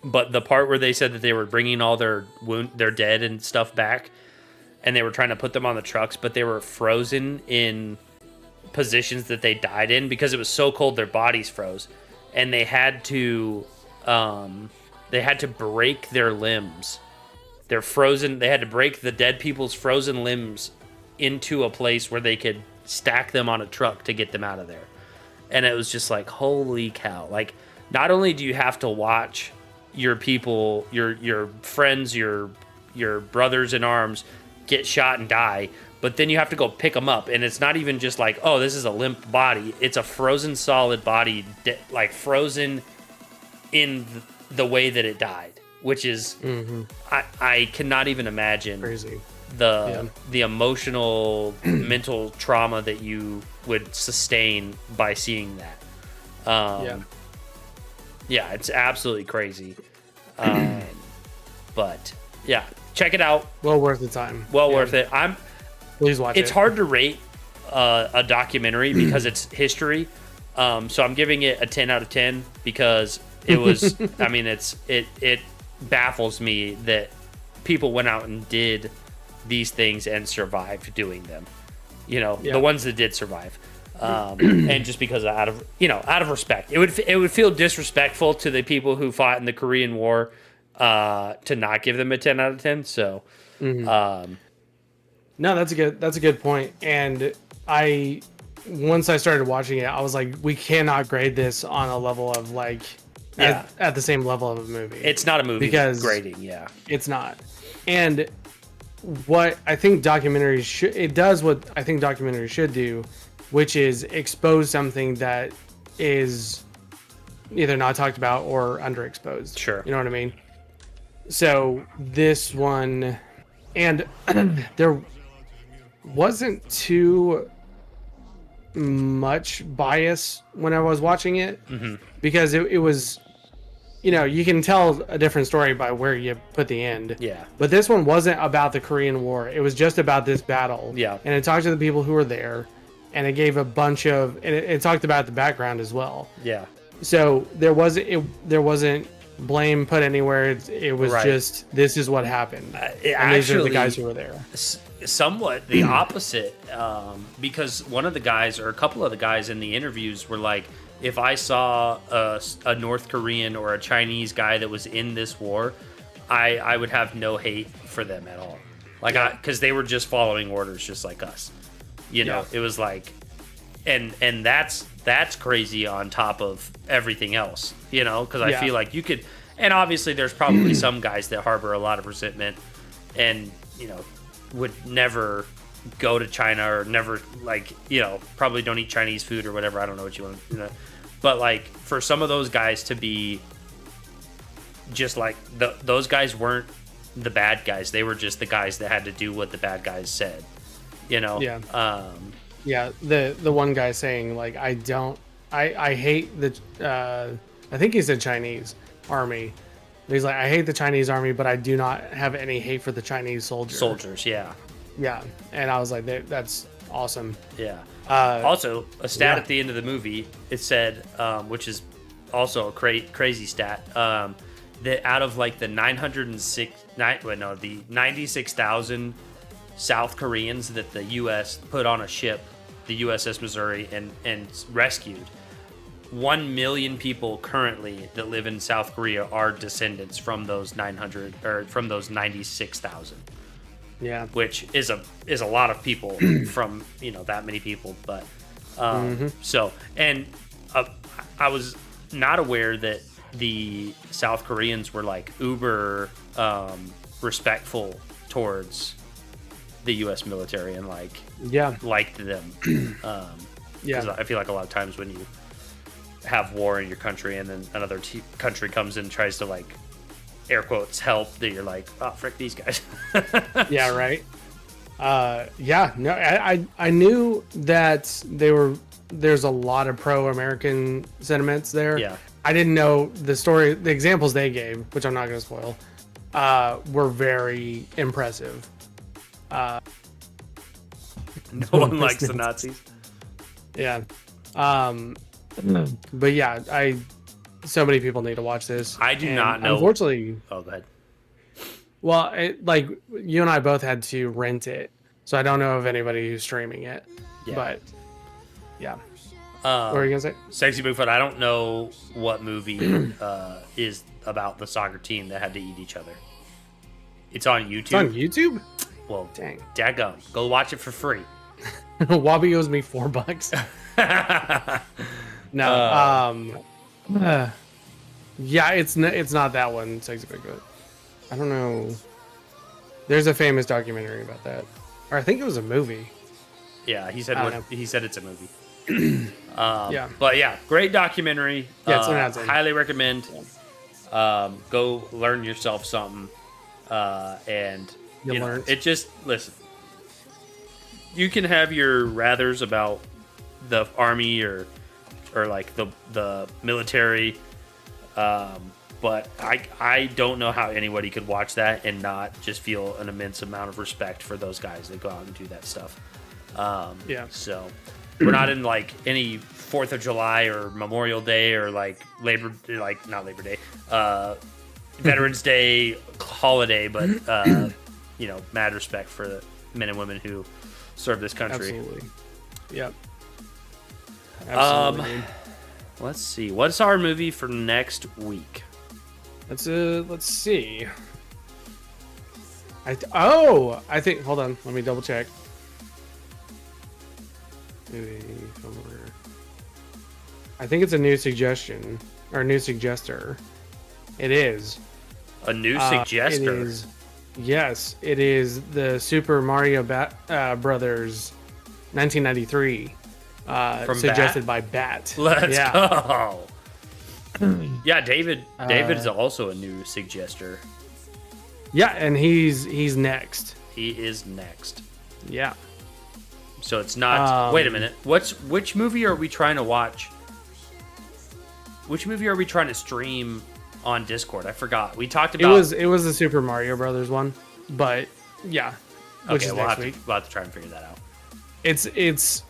But the part where they said that they were bringing all their dead and stuff back, and they were trying to put them on the trucks, but they were frozen in positions that they died in because it was so cold their bodies froze, and they had to break their limbs. They're frozen. They had to break the dead people's frozen limbs into a place where they could stack them on a truck to get them out of there. And it was just holy cow. Not only do you have to watch your people, your friends, your brothers in arms get shot and die, but then you have to go pick them up. And it's not even just oh, this is a limp body. It's a frozen solid body, frozen in the way that it died, which is, I cannot even imagine. Crazy. The emotional mental trauma that you would sustain by seeing that. Yeah, it's absolutely crazy. But yeah, check it out. Well worth the time. Worth it. Please watch it. It's hard to rate a documentary because it's history. So I'm giving it a 10 out of 10 because it was, it baffles me that people went out and did these things and survived doing them. The ones that did survive. And just because out of respect, it would feel disrespectful to the people who fought in the Korean War to not give them a 10 out of 10. So, no, that's a good point. And once I started watching it, I was like, we cannot grade this on a level of at the same level of a movie. It's not a movie because grading. Yeah, it's not. And what I think documentaries should do, which is expose something that is either not talked about or underexposed. Sure. You know what I mean? So this one, and there wasn't too much bias when I was watching it, because it was, you can tell a different story by where you put the end. Yeah. But this one wasn't about the Korean War. It was just about this battle. Yeah. And it talked to the people who were there, and it gave a bunch of, and it talked about the background as well. Yeah. So there wasn't blame put anywhere. It was just, this is what happened. And these are the guys who were there. Somewhat the opposite, because one of the guys or a couple of the guys in the interviews were like, if I saw a North Korean or a Chinese guy that was in this war, I would have no hate for them at all. Because they were just following orders just like us. It was and that's crazy on top of everything else, because I feel like you could, and obviously there's probably some guys that harbor a lot of resentment and, would never go to China or never probably don't eat Chinese food or whatever. I don't know what you want, But like for some of those guys to be just like those guys weren't the bad guys. They were just the guys that had to do what the bad guys said. You know? Yeah. Yeah. The one guy saying like, I hate the I think he said Chinese army. He's like, I hate the Chinese army, but I do not have any hate for the Chinese soldiers. Yeah. Yeah. And I was like, that's awesome. Yeah. Also, a stat at the end of the movie, it said, which is also a crazy stat, that out of like the 96,000 South Koreans that the U.S. put on a ship, the USS Missouri, and rescued, 1 million people currently that live in South Korea are descendants from those 96,000. Yeah, which is a lot of people from that many people, but so and I was not aware that the South Koreans were like uber respectful towards the U.S. military and liked them. Because I feel like a lot of times when you have war in your country and then another country comes in and tries to like air quotes help, that you're like, oh frick these guys. Yeah, right. No, I knew that there's a lot of pro-American sentiments there. Yeah. I didn't know the examples they gave, which I'm not going to spoil, were very impressive. No one likes the Nazis. Yeah. But yeah, so many people need to watch this. I do not know. Unfortunately. Oh, go ahead. Well, like you and I both had to rent it, so I don't know of anybody who's streaming it. Yeah. But yeah. What were you gonna say? Sexy Bigfoot. I don't know what movie is about the soccer team that had to eat each other. It's on YouTube. It's on YouTube? Well, dang. Daggum. Go watch it for free. Wabi owes me $4. No. Yeah, it's not that one. Sexy Bigfoot. I don't know. There's a famous documentary about that, or I think it was a movie. Yeah, he said it's a movie. Yeah, but yeah, great documentary. Yeah, highly recommend. Go learn yourself something, and it just listen. You can have your rathers about the army or like the military, but I don't know how anybody could watch that and not just feel an immense amount of respect for those guys that go out and do that stuff. So we're not in like any 4th of July or Memorial Day or like not Labor Day, Veterans Day holiday, but mad respect for the men and women who serve this country. Absolutely. Yep. Absolutely. Let's see. What's our movie for next week? Let's see. I think. Hold on. Let me double check. I think it's a new suggestion or a new suggester. It is a new suggester. Yes, it is the Super Mario Brothers 1993. Suggested by Bat. Let's go. Yeah, David is also a new suggester. Yeah, and he's next. He is next. Yeah. So it's not. Wait a minute. Which movie are we trying to watch? Which movie are we trying to stream on Discord? I forgot. We talked about. It was the Super Mario Brothers one, but yeah. Which is next week. We'll have to try and figure that out. It's.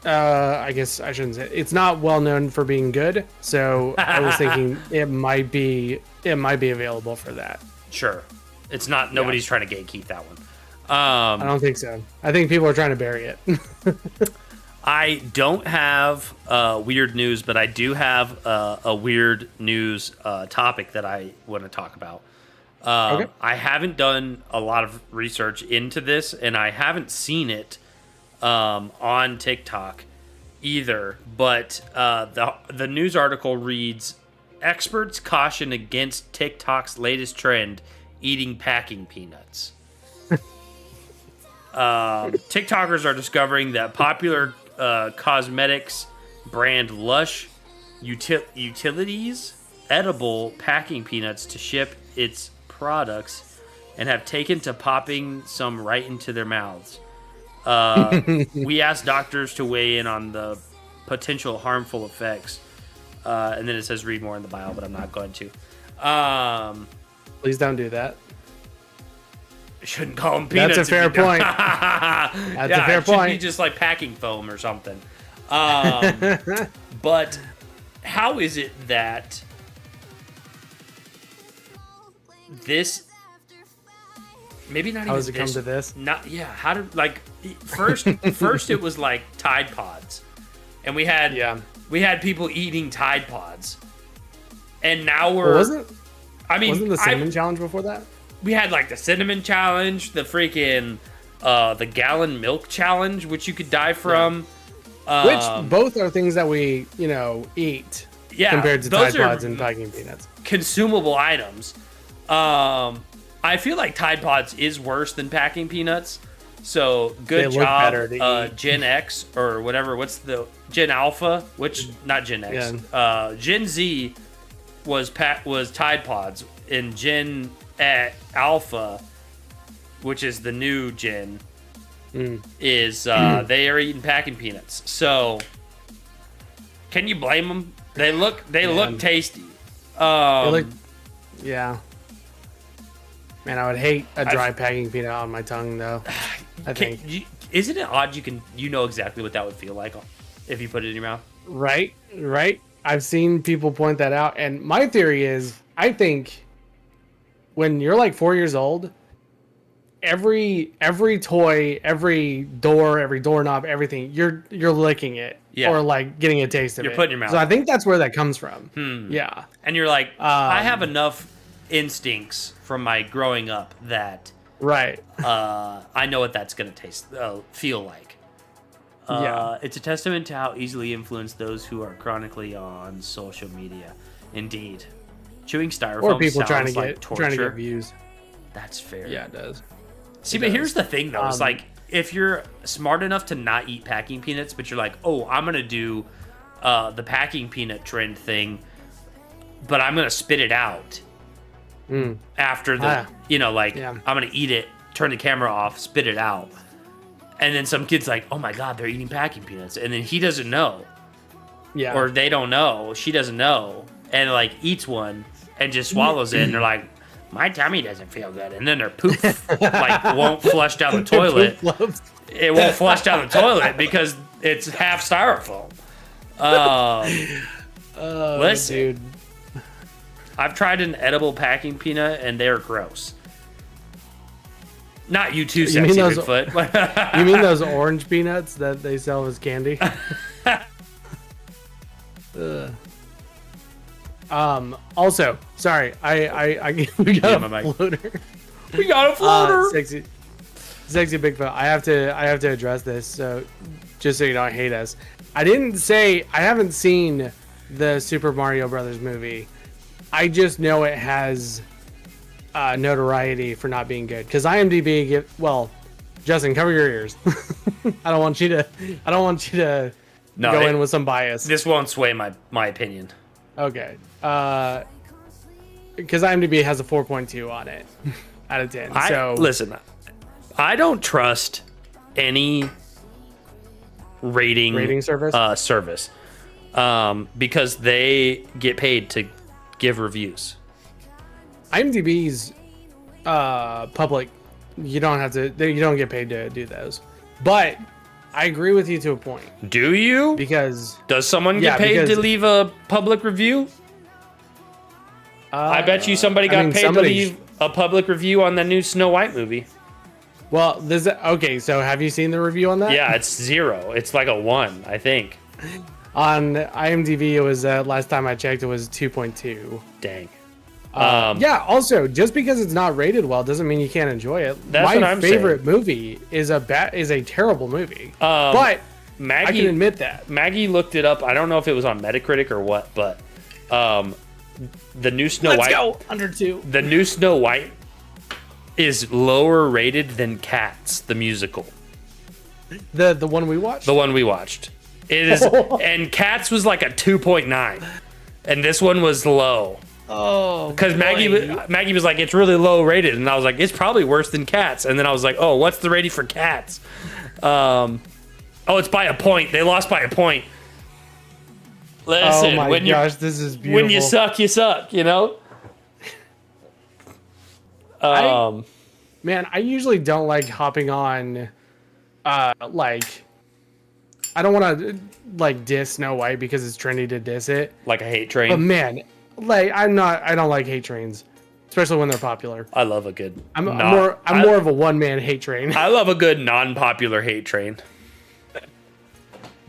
I guess I shouldn't say it's not well known for being good, so I was thinking it might be available for that. Sure, it's not. Nobody's trying to gatekeep that one. I don't think so. I think people are trying to bury it. I don't have weird news, but I do have a weird news topic that I want to talk about. Okay. I haven't done a lot of research into this, and I haven't seen it on TikTok either. But the news article reads, "Experts caution against TikTok's latest trend, eating packing peanuts." TikTokers are discovering that popular cosmetics brand Lush utilities edible packing peanuts to ship its products and have taken to popping some right into their mouths. We asked doctors to weigh in on the potential harmful effects. And then it says read more in the bio, but I'm not going to. Please don't do that. Shouldn't call them peanuts. That's a fair point. That's a fair it point. Should be just like packing foam or something. But how is it that this? Maybe not. How even does it come this, to this? Not How did first it was like Tide Pods, and we had people eating Tide Pods, and now wasn't the cinnamon cinnamon challenge before that? We had like the cinnamon challenge, the freaking the gallon milk challenge, which you could die from. Which both are things that we eat. Yeah, compared to those Tide are Pods and packing peanuts. Consumable items. I feel like Tide Pods is worse than packing peanuts. So good job, Gen X or whatever. What's the Gen Alpha? Which not Gen X. Yeah. Gen Z was Tide Pods, and Gen Alpha, which is the new Gen, is they are eating packing peanuts. So can you blame them? They look tasty. Yeah. Man, I would hate a dry packing peanut on my tongue, though. I think. Isn't it odd you know exactly what that would feel like if you put it in your mouth? Right. I've seen people point that out, and my theory is, I think when you're like 4 years old, every toy, every door, every doorknob, everything, you're licking it, or like getting a taste of it. You're putting in your mouth. So I think that's where that comes from. Yeah. And you're like, I have enough instincts from my growing up that I know what that's gonna feel like. It's a testament to how easily influenced those who are chronically on social media. Indeed, chewing styrofoam or people sounds like torture. trying to get views. That's fair. Yeah, it does. See, but here's the thing though: it's like if you're smart enough to not eat packing peanuts, but you're like, oh, I'm gonna do the packing peanut trend thing, but I'm gonna spit it out. After the, I'm gonna eat it, turn the camera off, spit it out, and then some kid's like, "Oh my god, they're eating packing peanuts," and then he doesn't know, or they don't know, she doesn't know, and like eats one and just swallows it, and they're like, "My tummy doesn't feel good," and then their poop won't flush down the toilet. It won't flush down the toilet because it's half styrofoam. Listen, dude. I've tried an edible packing peanut, and they're gross. Not you too, sexy Bigfoot. You mean those orange peanuts that they sell as candy? Also, sorry, we got a floater. We got a floater. Sexy Bigfoot. I have to address this. So, just so you don't hate us, I haven't seen the Super Mario Brothers movie. I just know it has notoriety for not being good because IMDb Justin, cover your ears. I don't want you to go in with some bias. This won't sway my opinion. Okay. Because IMDb has a 4.2 on it out of 10. Listen, I don't trust any rating service because they get paid to give reviews. IMDb's public. You don't get paid to do those. But I agree with you to a point. Do you? Because does someone get paid to leave a public review? I bet you somebody got paid to leave a public review on the new Snow White movie. Well, so have you seen the review on that? Yeah, it's 0. It's like a 1, I think. On IMDb, it was last time I checked, it was 2.2. Dang. Yeah. Also, just because it's not rated well doesn't mean you can't enjoy it. My favorite movie is a terrible movie, but I can admit that. Maggie looked it up. I don't know if it was on Metacritic or what, but the new Snow White. Let's go under 2. The new Snow White is lower rated than Cats, the musical. The one we watched. The one we watched. It is, and Cats was like a 2.9, and this one was low. Oh, because Maggie was like, it's really low rated, and I was like, it's probably worse than Cats. And then I was like, oh, what's the rating for Cats? It's by a point. They lost by a point. Listen, oh my gosh, this is beautiful. When you suck, you suck. You know. Man, I usually don't like hopping on, like, I don't want to like diss Snow White because it's trendy to diss it. Like a hate train. But man, like I don't like hate trains, especially when they're popular. I love a good. I'm more of a one-man hate train. I love a good non-popular hate train.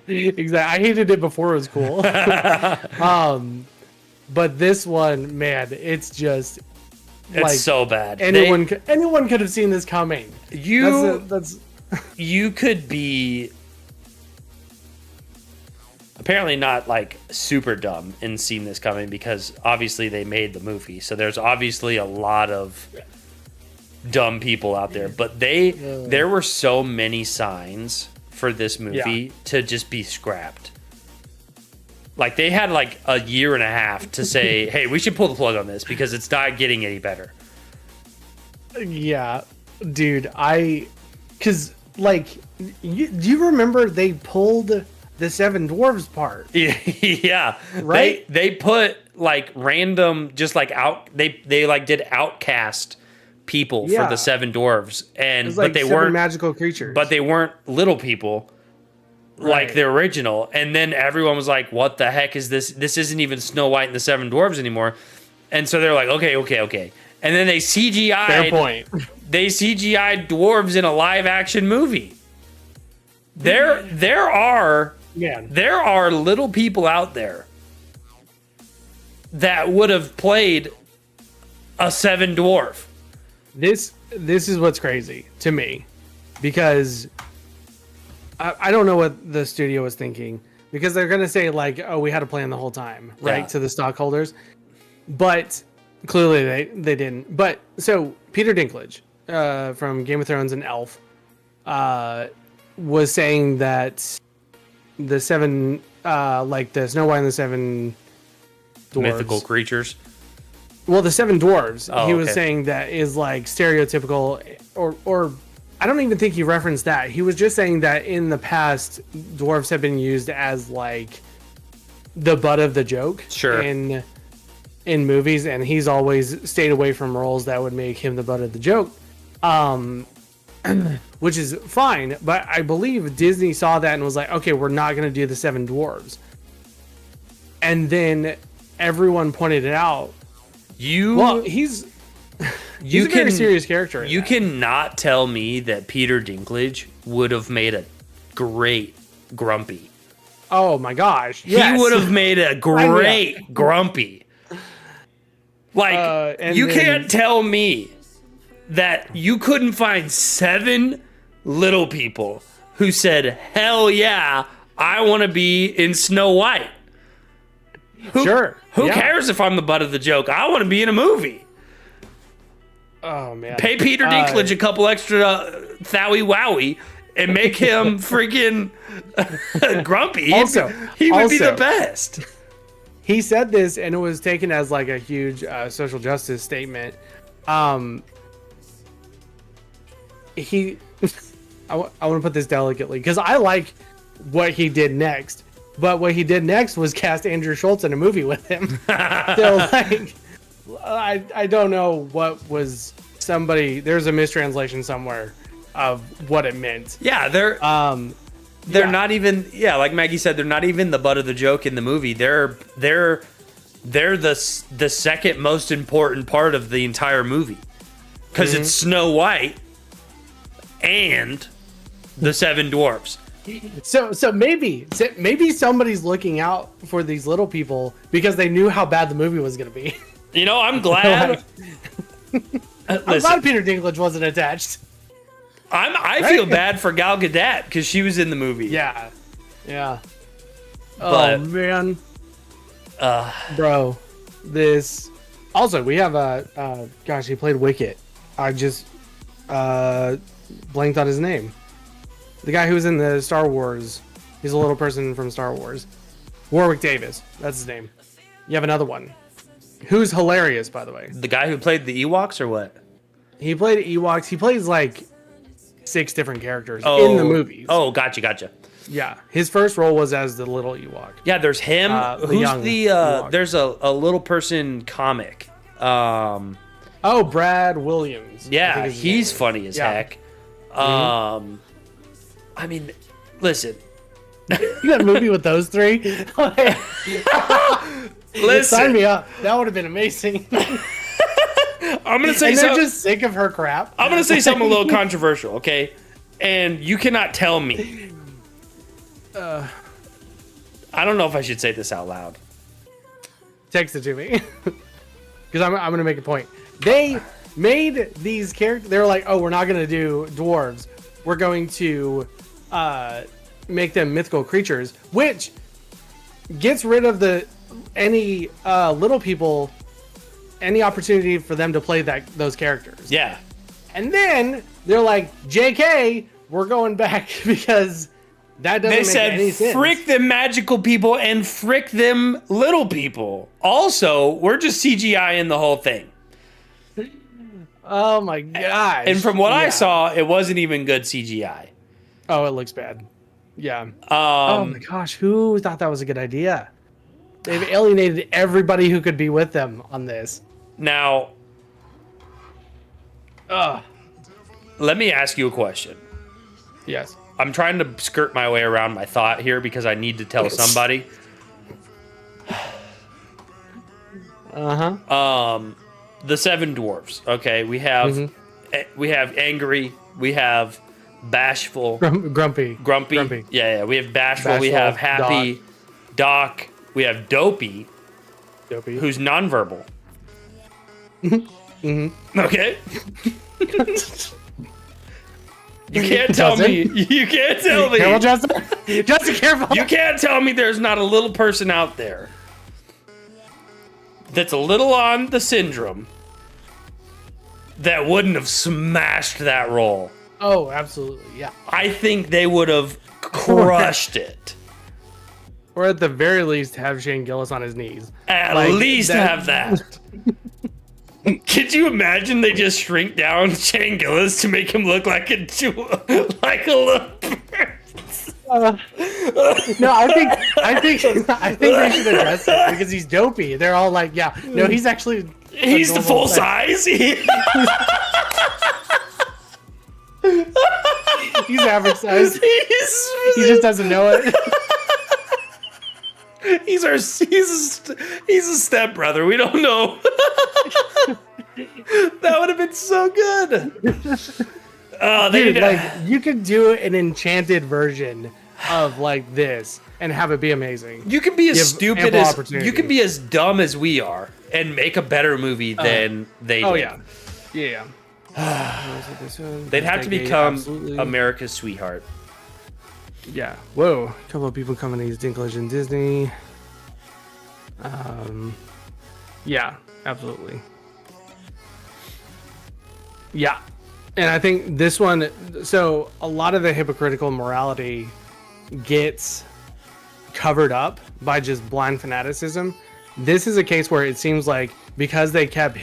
Exactly. I hated it before it was cool. But this one, man, it's just. It's like, so bad. Anyone could have seen this coming. That's you could be apparently not like super dumb and seen this coming because obviously they made the movie. So there's obviously a lot of dumb people out there, but there were so many signs for this movie to just be scrapped. Like they had like a year and a half to say, "Hey, we should pull the plug on this because it's not getting any better." Yeah, dude. Because like, do you remember they pulled the Seven Dwarves part? Yeah, right. They put like random, just like they like did outcast people for the Seven Dwarves, and like but they seven weren't magical creatures. But they weren't little people. Like the original, and then everyone was like, "What the heck is this? This isn't even Snow White and the Seven Dwarves anymore." And so they're like, "Okay," and then they CGI'd. Fair point. They CGI'd dwarves in a live action movie. There are little people out there that would have played a Seven Dwarf. This is what's crazy to me, because. I don't know what the studio was thinking, because they're going to say like, oh, we had a plan the whole time, right? To the stockholders. But clearly they didn't. But so Peter Dinklage from Game of Thrones and Elf was saying that the seven, like the Snow White and the Seven Dwarves. Mythical creatures. Well, the Seven Dwarves, he was okay. saying that is like stereotypical or I don't even think he referenced that. He was just saying that in the past, dwarves have been used as like the butt of the joke in movies, and he's always stayed away from roles that would make him the butt of the joke, which is fine. But I believe Disney saw that and was like, okay, we're not going to do the Seven Dwarves. And then everyone pointed it out. He's a very serious character. You cannot tell me that Peter Dinklage would have made a great Grumpy. Oh my gosh. Yes. He would have made a great Grumpy. Like, you can't tell me that you couldn't find 7 little people who said, hell yeah, I want to be in Snow White. Who cares if I'm the butt of the joke? I want to be in a movie. Oh man! Pay Peter Dinklage a couple extra Thowie Wowie and make him freaking Grumpy. He would be the best. He said this, and it was taken as like a huge social justice statement. I want to put this delicately because I like what he did next, but what he did next was cast Andrew Schultz in a movie with him. So like. I don't know what was there's a mistranslation somewhere of what it meant. Yeah, they're not even like Maggie said, they're not even the butt of the joke in the movie. They're the second most important part of the entire movie. Cuz it's Snow White and the Seven Dwarfs. So maybe somebody's looking out for these little people because they knew how bad the movie was going to be. You know, I'm glad. I'm glad Peter Dinklage wasn't attached. I feel bad for Gal Gadot because she was in the movie. Yeah. But, oh man, bro, this. Also, we have gosh, he played Wicket. I just blanked on his name. The guy who was in the Star Wars He's a little person from Star Wars. Warwick Davis. That's his name. You have another one. Who's hilarious, by the way. The guy who played the Ewoks or what? He played Ewoks. He plays like 6 different characters in the movies. Oh, gotcha. Yeah. His first role was as the little Ewok. Yeah, there's him. Who's the there's a little person comic. Oh, Brad Williams. Yeah, he's funny as heck. I mean, listen. You got a movie with those 3? Listen. Sign me up. That would have been amazing. I'm gonna say and something. they're just sick of her crap. I'm gonna say something a little controversial, okay? And you cannot tell me. I don't know if I should say this out loud. Text it to me, because I'm gonna make a point. They made these characters. They were like, "Oh, we're not gonna do dwarves. We're going to make them mythical creatures," which gets rid of any little people, any opportunity for them to play those characters. Yeah. And then they're like, "JK, we're going back," because that doesn't make any sense. They said, frick them magical people and frick them little people. Also, we're just CGI-ing the whole thing. Oh my gosh. And from what I saw, it wasn't even good CGI. Oh, it looks bad. Yeah. Oh my gosh, who thought that was a good idea? They've alienated everybody who could be with them on this. Now, let me ask you a question. Yes. I'm trying to skirt my way around my thought here because I need to tell somebody. The 7 dwarves. Okay, we have angry, we have bashful, grumpy. Yeah. We have bashful. We have happy, Doc. We have dopey, who's nonverbal. Okay. You can't tell me. You can't tell me. Careful, Justin. Justin, careful. You can't tell me there's not a little person out there that's a little on the syndrome that wouldn't have smashed that role. Oh, absolutely. Yeah. I think they would have crushed it. Or at the very least, have Shane Gillis on his knees. At least have that. Could you imagine they just shrink down Shane Gillis to make him look like a little No, I think they should address it because he's dopey. They're all like, yeah, no, he's actually he's the full size. He's average size. He just doesn't know it. He's a stepbrother. We don't know. That would have been so good. Dude, like you could do an enchanted version of like this and have it be amazing. You can be as stupid as you can be as dumb as we are and make a better movie than they did. Oh yeah. They'd have to become America's sweetheart. Yeah. Whoa. A couple of people coming to use Dinklage and Disney. Yeah, absolutely. Yeah. And I think this one, so a lot of the hypocritical morality gets covered up by just blind fanaticism. This is a case where it seems like because they kept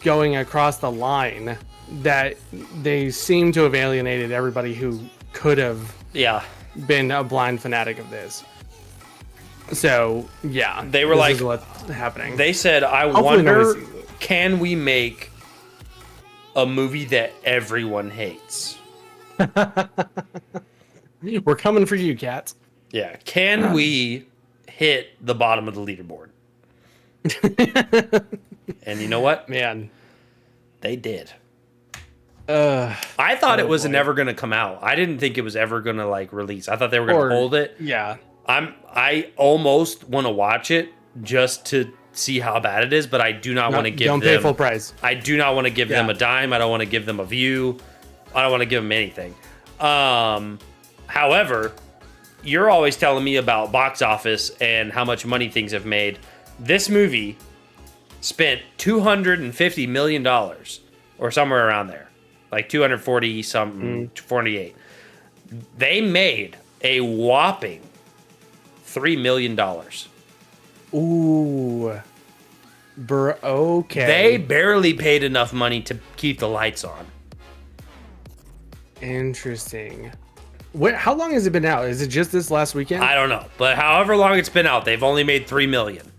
going across the line, that they seem to have alienated everybody who could have been a blind fanatic of this. So yeah, they were like, what's happening. They said, I wonder, can we make a movie that everyone hates? We're coming for you, cats. Yeah. Can we hit the bottom of the leaderboard? And you know what? Man, they did. I thought it was never going to come out. I didn't think it was ever going to like release. I thought they were going to hold it. Yeah. I almost want to watch it just to see how bad it is, but I do not want to give them... Don't pay full price. I do not want to give them a dime. I don't want to give them a view. I don't want to give them anything. However, you're always telling me about box office and how much money things have made. This movie spent $250 million or somewhere around there. Like 240 something, 48. They made a whopping $3 million. Ooh. Okay. They barely paid enough money to keep the lights on. Interesting. How long has it been out? Is it just this last weekend? I don't know, but however long it's been out, they've only made $3 million.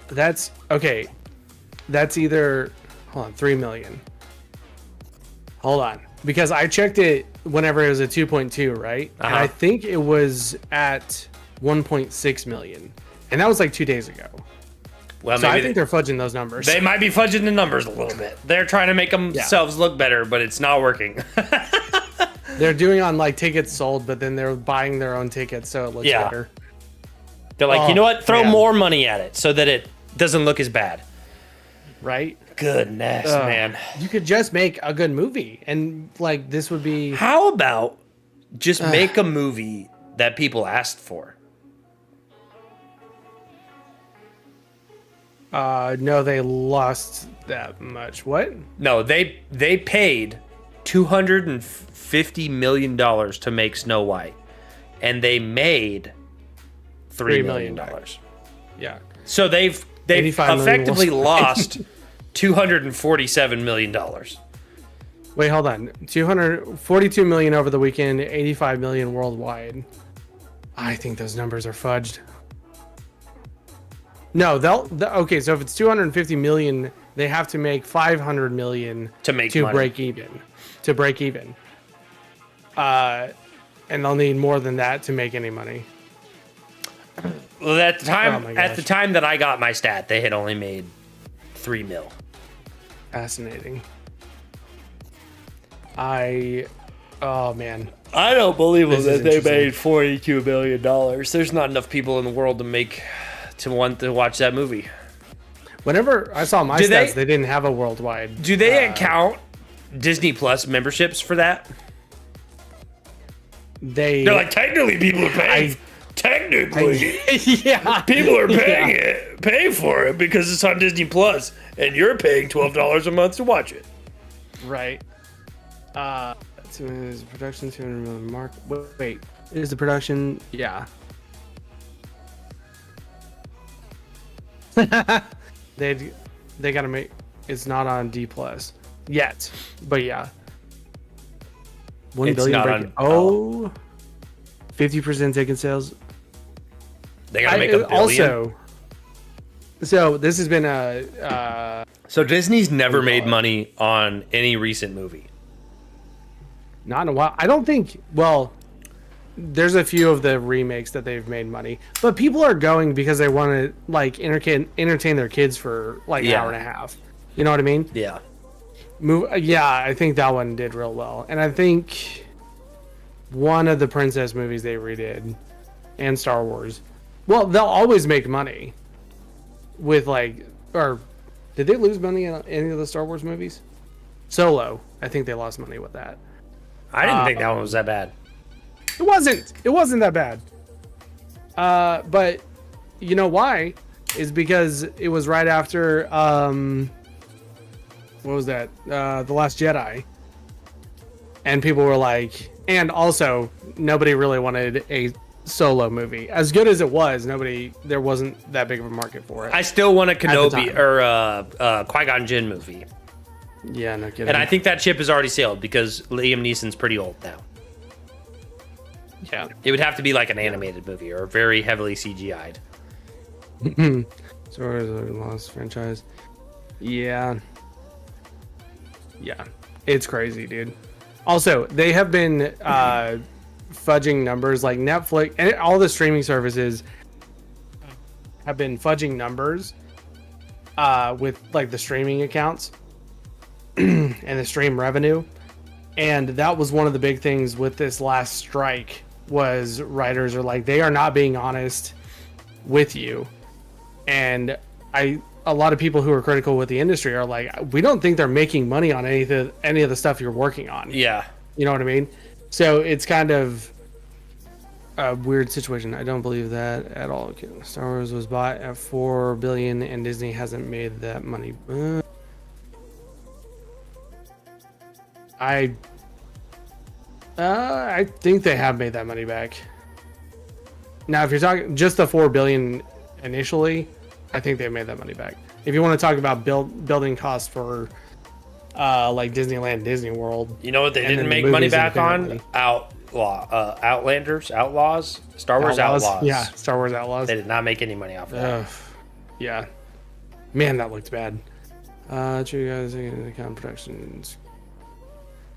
That's okay. That's either, hold on, 3 million. Hold on, because I checked it whenever it was at 2.2, right? And I think it was at 1.6 million, and that was like 2 days ago. Well, so I think they're fudging those numbers. They might be fudging the numbers a little bit. They're trying to make themselves look better, but it's not working. They're doing on like tickets sold, but then they're buying their own tickets, so it looks better. They're like, you know what? Throw more money at it so that it doesn't look as bad. Right? Goodness, man. You could just make a good movie, and like this would be. How about just make a movie that people asked for? No, they lost that much. What? No, they paid $250 million to make Snow White, and they made $3 million. Yeah. So they've effectively lost $247 million. Wait, hold on. 242 million over the weekend, 85 million worldwide. I think those numbers are fudged. No, okay, so if it's 250 million, they have to make 500 million to break even. To break even. And they'll need more than that to make any money. Well, at the time that I got my stat, they had only made 3 mil. Fascinating. Oh man. I don't believe that they made $42 million. There's not enough people in the world to want to watch that movie. Whenever I saw my stats, they didn't have a worldwide. Do they account Disney Plus memberships for that? They're like, technically people are paying. Technically, yeah, people are paying for it because it's on Disney Plus, and you're paying $12 a month to watch it. Right. Is production 200 million mark? Wait, is the production? Yeah. they gotta make. It's not on D Plus yet, but yeah. 1 billion. 50% ticket sales. They gotta make $1 billion. Also, so this has been so Disney's never made money on any recent movie. Not in a while. I don't think. Well, there's a few of the remakes that they've made money, but people are going because they want to like entertain their kids for like an hour and a half. You know what I mean? Yeah. I think that one did real well, and I think one of the princess movies they redid, and Star Wars. Well, they'll always make money with or did they lose money on any of the Star Wars movies? Solo, I think they lost money with that. I didn't think that one was that bad. It wasn't that bad. But you know why? Is because it was right after what was that? The Last Jedi. And people were like, and also nobody really wanted a Solo movie. As good as it was, there wasn't that big of a market for it. I still want a Kenobi or Qui-Gon Jinn movie. Yeah, no kidding. And I think that ship has already sailed because Liam Neeson's pretty old now. Yeah. It would have to be like an animated movie or very heavily CGI'd. Star Wars Lost franchise. Yeah. Yeah. It's crazy, dude. Also, they have been fudging numbers like Netflix and all the streaming services have been fudging numbers with like the streaming accounts and the stream revenue. And that was one of the big things with this last strike was writers are like, they are not being honest with you. And a lot of people who are critical with the industry are like, we don't think they're making money on any of the stuff you're working on. Yeah. You know what I mean? So it's kind of a weird situation. I don't believe that at all. Star Wars was bought at $4 billion and Disney hasn't made that money. I think they have made that money back. Now, if you're talking just the $4 billion initially, I think they made that money back. If you want to talk about building costs for like Disneyland, Disney World, you know what they didn't make money back on? Outlaws, Star Wars Outlaws. Yeah, Star Wars Outlaws. They did not make any money off of that. Yeah, man, that looked bad. You guys taking into account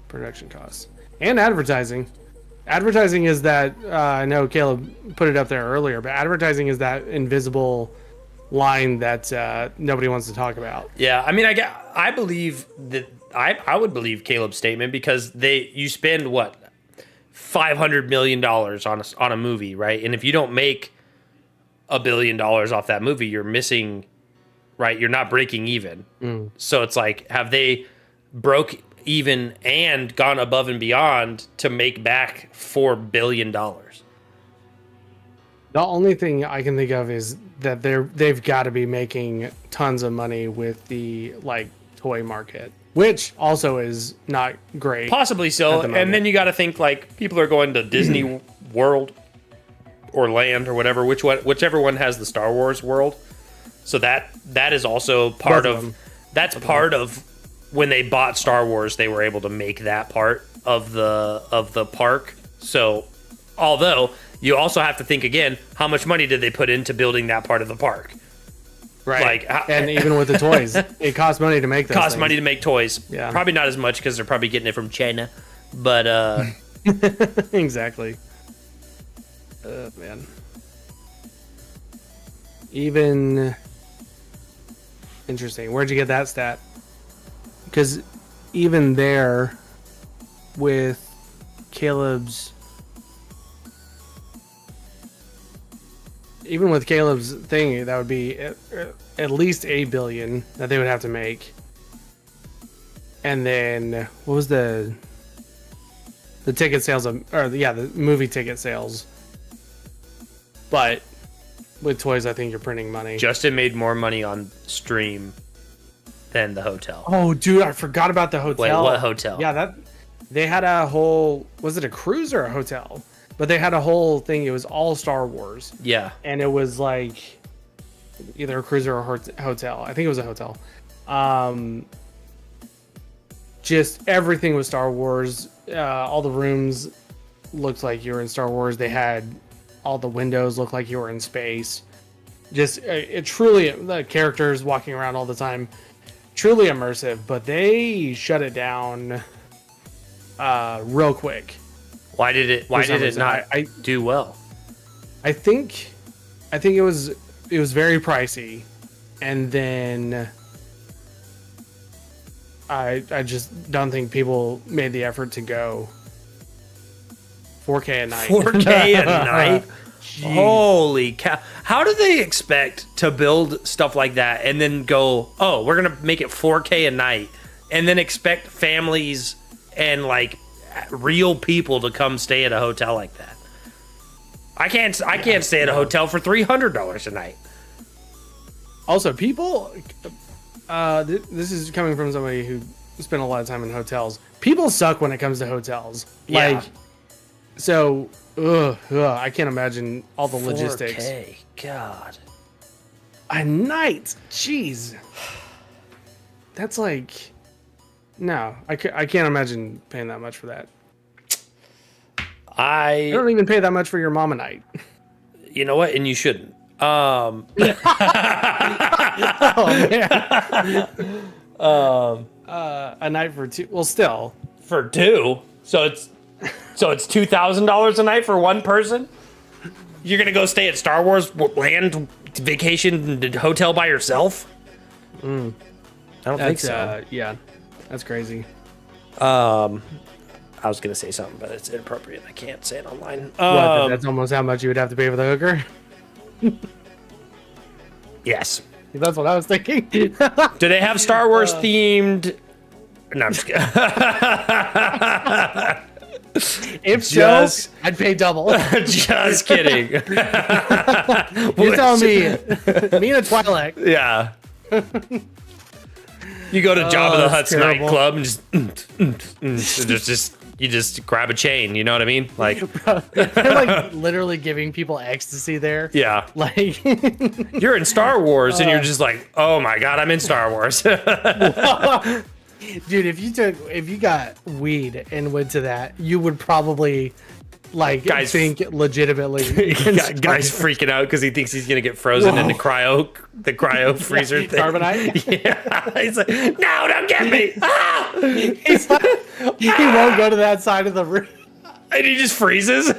production costs and advertising. Advertising is that I know Caleb put it up there earlier, but advertising is that invisible line that nobody wants to talk about. Yeah, I mean, I believe that I would believe Caleb's statement because you spend what $500 million on a movie, right? And if you don't make $1 billion off that movie, you're missing, right? You're not breaking even. So it's like, have they broke even and gone above and beyond to make back $4 billion? The only thing I can think of is that they've got to be making tons of money with the like toy market, which also is not great. Possibly so. And then you got to think like people are going to Disney World or Land or whatever, whichever one has the Star Wars world. So that is also part of part of when they bought Star Wars, they were able to make that part of the park. So although you also have to think again, how much money did they put into building that part of the park? Right. And even with the toys, it costs money to make those things. Money to make toys. Yeah. Probably not as much because they're probably getting it from China. But exactly. Man. Even interesting. Where'd you get that stat? Because even there, with Caleb's thing, that would be at least $8 billion that they would have to make. And then what was the ticket sales the movie ticket sales? But with toys, I think you're printing money. Justin made more money on stream than the hotel. Oh, dude, I forgot about the hotel. Wait, what hotel? Yeah, they had a whole, was it a cruise or a hotel? But they had a whole thing. It was all Star Wars. Yeah. And it was like either a cruise or a hotel. I think it was a hotel. Just everything was Star Wars. All the rooms looked like you were in Star Wars. They had all the windows looked like you were in space. Just it truly, the characters walking around all the time, truly immersive. But they shut it down real quick. Why did it not do well? I think it was very pricey, and then I just don't think people made the effort to go 4K a night. 4K a night? Holy cow. How do they expect to build stuff like that and then go, oh, we're going to make it 4K a night, and then expect families and like real people to come stay at a hotel like that? I can't stay at a hotel for $300 a night. Also, people, this is coming from somebody who spent a lot of time in hotels. People suck when it comes to hotels. Yeah. Like, so, I can't imagine all the logistics. 4K, God. A night, jeez. That's like, no, I can't imagine paying that much for that. I don't even pay that much for your mom a night. You know what? And you shouldn't. Oh, man. A night for two. Well, still for two. So it's $2,000 a night for one person. You're gonna go stay at Star Wars Land vacation hotel by yourself? I don't think so. Yeah, that's crazy. I was gonna say something, but it's inappropriate. I can't say it online. That's almost how much you would have to pay for the hooker. Yes, that's what I was thinking. Do they have Star Wars themed? No, I'm just kidding. If so, I'd pay double. Just kidding. You're telling me and a Twi'lek. Yeah. You go to Jabba the Hutt's nightclub and just you just grab a chain. You know what I mean? Like, they're like literally giving people ecstasy there. yeah. Like, You're in Star Wars and you're just like, oh my God, I'm in Star Wars. dude, if you got weed and went to that, you would probably think legitimately. Guy's freaking out because he thinks he's gonna get frozen in the cryo freezer thing. Carbonite. Yeah, he's like, no, don't get me. Ah! He's like, he won't go to that side of the room, And he just freezes.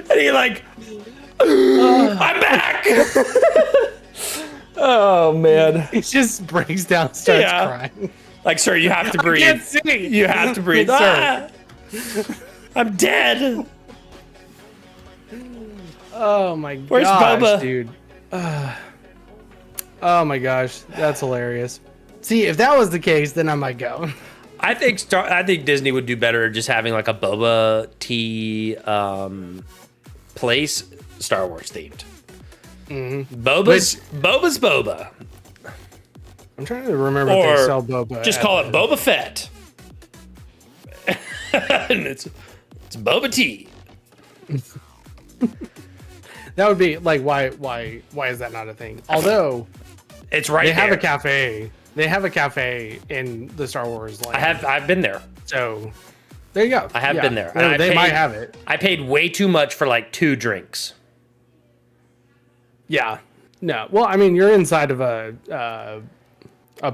And he like, I'm back. Oh man. He just breaks down, starts crying. Like, sir, you have to breathe. I can't see. You have to breathe. Ah! I'm dead. Oh my gosh, Where's Boba? dude. Oh my gosh, that's hilarious. See, if that was the case, then I might go. I think Disney would do better just having like a boba tea place, Star Wars themed. Mm-hmm. Boba's boba. I'm trying to remember if they sell boba. Just call it Boba Fett. And it's boba tea. That would be like why is that not a thing? Although it's right they there. have a cafe. They have a cafe in the Star Wars land. I've been there. So there you go. I have been there. They might have it. I paid way too much for like 2 drinks. Yeah. No. Well, I mean, you're inside of a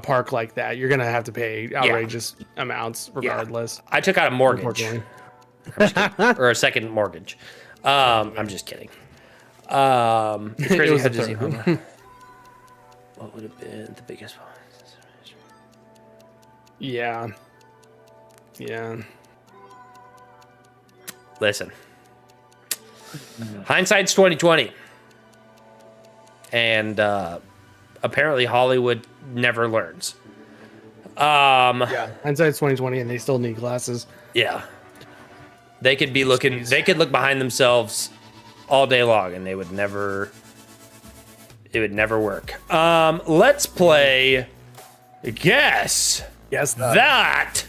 park like that. You're gonna have to pay outrageous amounts regardless. I took out a mortgage or a second mortgage. I'm just kidding. It's crazy It was how a Disney third. Home. What would have been the biggest one? Yeah. Yeah. Listen. Hindsight's 2020. And apparently Hollywood never learns. Yeah. Hindsight's 2020 and they still need glasses. Yeah. They could be looking, they could look behind themselves all day long and it would never work. Let's play Guess That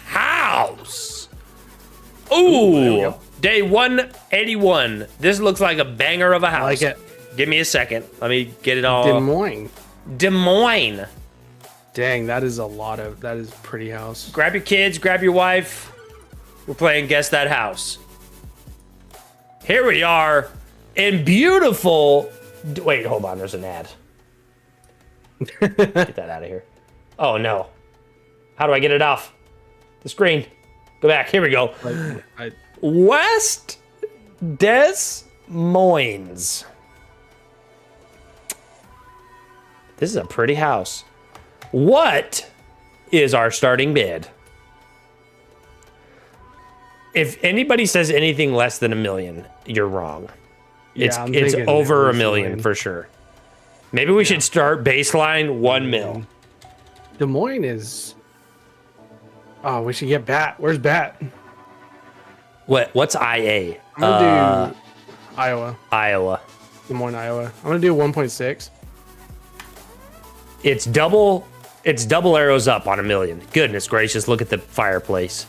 House. Ooh. Day 181. This looks like a banger of a house. I like it. Give me a second. Let me get it all. Des Moines. Dang, that is pretty house. Grab your kids, grab your wife. We're playing Guess That House. Here we are in beautiful. Wait, hold on. There's an ad. Get that out of here. Oh, no. How do I get it off the screen? Go back. Here we go. West Des Moines. This is a pretty house. What is our starting bid? If anybody says anything less than $1 million, you're wrong. It's over $1 million for sure. Maybe we should start baseline 1 mil. Des Moines is. Oh, we should get Bat. Where's Bat? What's IA? I'm gonna do Iowa. Des Moines, Iowa. I'm gonna do 1.6. It's double arrows up on $1 million. Goodness gracious, look at the fireplace.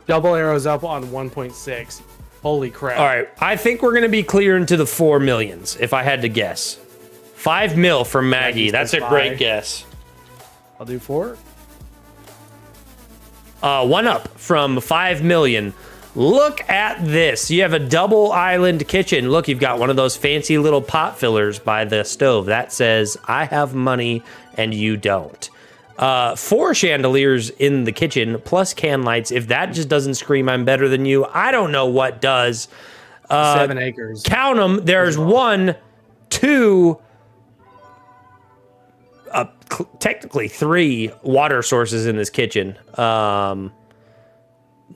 Double arrows up on 1.6. Holy crap. All right, I think we're going to be clear into the 4 millions, if I had to guess. 5 mil from Maggie. That's a great guess. I'll do 4. 1 up from 5 million. Look at this. You have a double island kitchen. Look, you've got one of those fancy little pot fillers by the stove. That says, I have money and you don't. 4 chandeliers in the kitchen, plus can lights. If that just doesn't scream I'm better than you, I don't know what does. 7 acres. Count them. There's 1, 2, technically 3 water sources in this kitchen.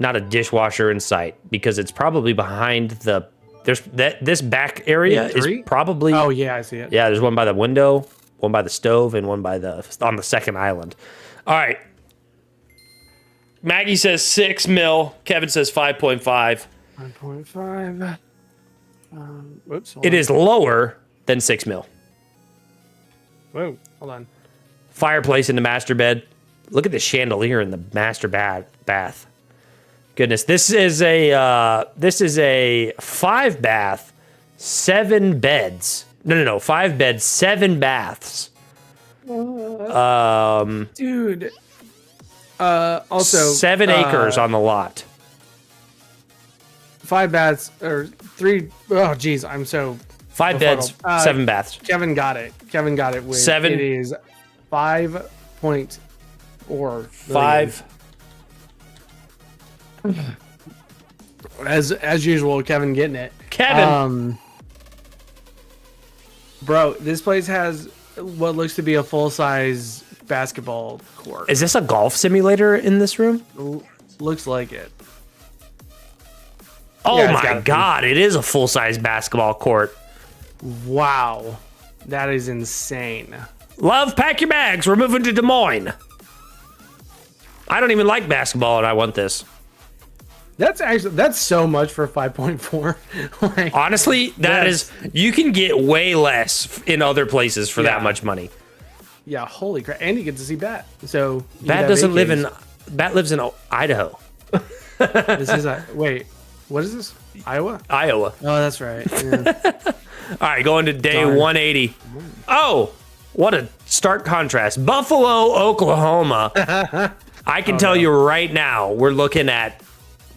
Not a dishwasher in sight because it's probably behind the. This back area is probably. Oh yeah, I see it. Yeah, there's one by the window, one by the stove, and one on the second island. All right. Maggie says 6 mil. Kevin says 5.5. 5.5. Whoops. It is lower than 6 mil. Whoa, hold on. Fireplace in the master bed. Look at the chandelier in the master bath. Goodness, this is a 5-bath, 7 beds. No, 5 beds, 7 baths. Dude. Also 7 acres on the lot. 5 baths or 3. Oh, geez, I'm so 5 beds, 7 baths. Kevin got it. With 7. It is 5.4. 5. As usual, Kevin getting it. Kevin. Bro, this place has what looks to be a full-size basketball court. Is this a golf simulator in this room? Looks like it. Oh yeah, my God, it is a full-size basketball court. Wow. That is insane. Love, pack your bags. We're moving to Des Moines. I don't even like basketball and I want this. That's so much for 5.4. Like, honestly, you can get way less in other places for that much money. Yeah, holy crap. And you get to see Bat. So Bat lives in Idaho. This is wait, what is this? Iowa? Iowa. Oh, that's right. Yeah. All right, going to day 180. Oh, what a stark contrast. Buffalo, Oklahoma. I can tell you right now, we're looking at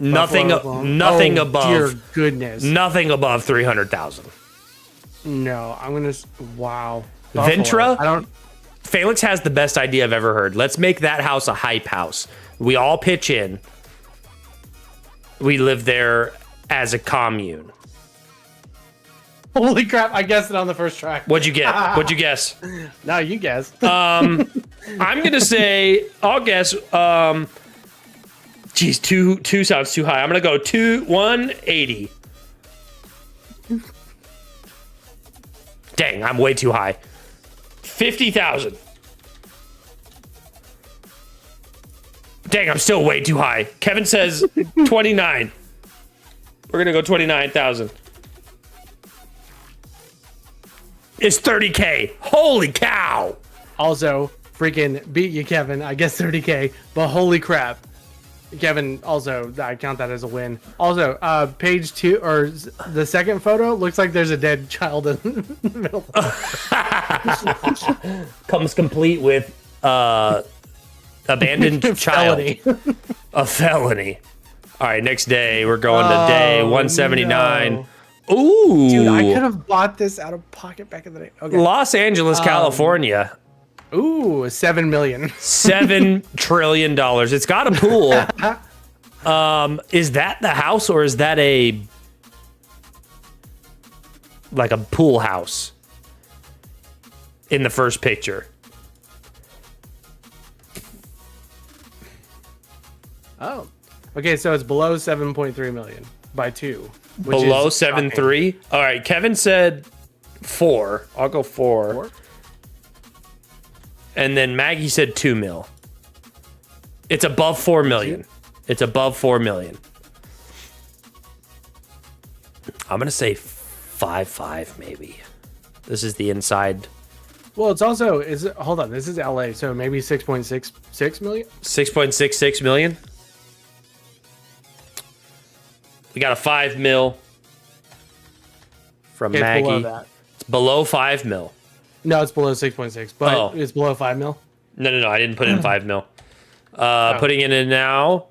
nothing above. Dear goodness. Nothing above 300,000. No, I'm gonna. Wow. Ventura. Buffalo. Felix has the best idea I've ever heard. Let's make that house a hype house. We all pitch in. We live there as a commune. Holy crap! I guessed it on the first try. What'd you get? What'd you guess? No, you guessed. I'm gonna say. I'll guess. Geez, two sounds too high. I'm gonna go 180. Dang, I'm way too high. 50,000. Dang, I'm still way too high. Kevin says 29. We're gonna go 29,000. It's 30K. Holy cow! Also, freaking beat you, Kevin. I guess 30K, but holy crap. Kevin, also, I count that as a win. Also, page 2, or the second photo, looks like there's a dead child in the middle. Comes complete with abandoned child. A felony. All right, next day, we're going to day 179. No. Ooh. Dude, I could have bought this out of pocket back in the day. Okay. Los Angeles, California. Ooh, 7 million. $7 trillion. It's got a pool. Is that the house or is that like a pool house in the first picture? Oh. Okay, so it's below 7.3 million by 2. Below 7.3? All right, Kevin said 4. I'll go 4. And then Maggie said 2 mil. It's above 4 million. It's above 4 million. I'm going to say 5.5 maybe. This is the inside. Well, it's also, hold on, this is LA, so maybe 6.66 million? 6.66 million? We got a 5 mil from Maggie. Below that. It's below 5 mil. No, it's below 6.6, but it's below 5 mil. No. I didn't put in 5 mil. Putting it in now.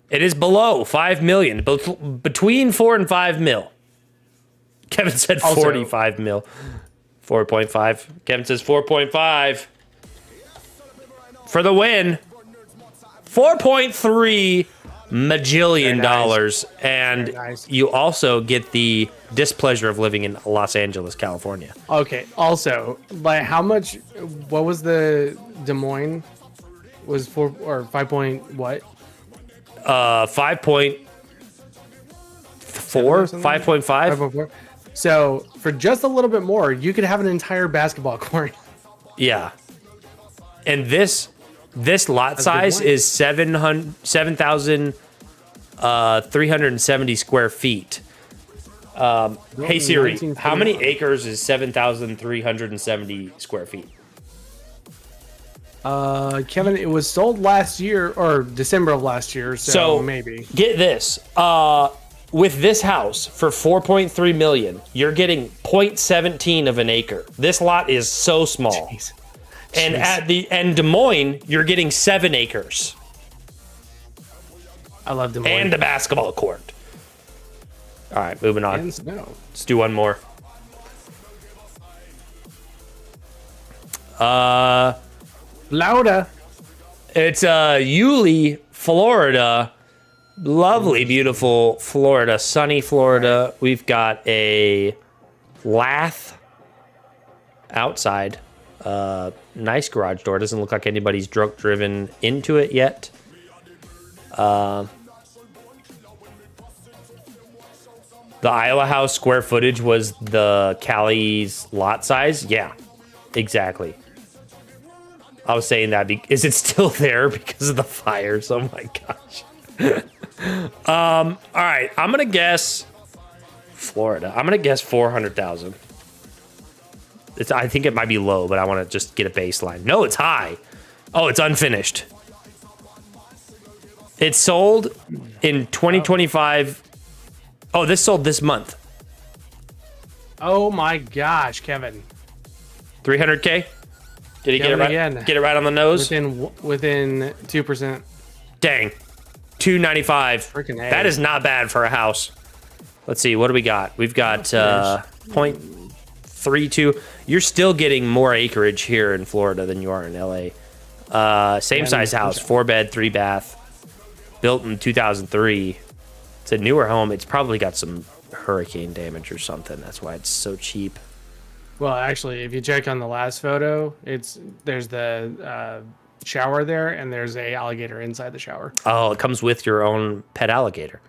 It is below 5 million. Between 4 and 5 mil. Kevin said 45 mil. 4.5. Kevin says 4.5. For the win. 4.3 majillion dollars. And you also get the displeasure of living in Los Angeles, California. Okay. Also, like how much? What was the Des Moines? Was 4 or 5 point what? 5.4, 5.5. 5.4. So for just a little bit more, you could have an entire basketball court. Yeah. And this lot size is 7,370 square feet. Hey Siri, how many acres is 7,370 square feet? Kevin, it was sold last year or December of last year, so maybe. Get this. With this house for $4.3 million, you're getting 0.17 of an acre. This lot is so small. Jeez. And at the end Des Moines, you're getting 7 acres. I love Des Moines. And a basketball court. All right, moving on. And snow. Let's do one more. Florida. It's Yulee, Florida. Lovely, beautiful Florida, sunny Florida. We've got a lath outside. Nice garage door. Doesn't look like anybody's drunk driven into it yet. The Iowa house square footage was the Cali's lot size. Yeah, exactly. I was saying that. Is it still there because of the fires? Oh my gosh. All right. I'm going to guess Florida. I'm going to guess 400,000. I think it might be low, but I want to just get a baseline. No, it's high. Oh, it's unfinished. It sold in 2025. Oh, this sold this month. Oh my gosh, Kevin. 300K? Did he get it right? Again. Get it right on the nose? Within 2%. Dang. 295. Freaking A. That is not bad for a house. Let's see. What do we got? We've got 0.32. You're still getting more acreage here in Florida than you are in LA. Same size house, 4-bed, 3-bath, built in 2003. It's a newer home. It's probably got some hurricane damage or something. That's why it's so cheap. Well, actually, if you check on the last photo, there's the shower there, and there's a alligator inside the shower. Oh, it comes with your own pet alligator.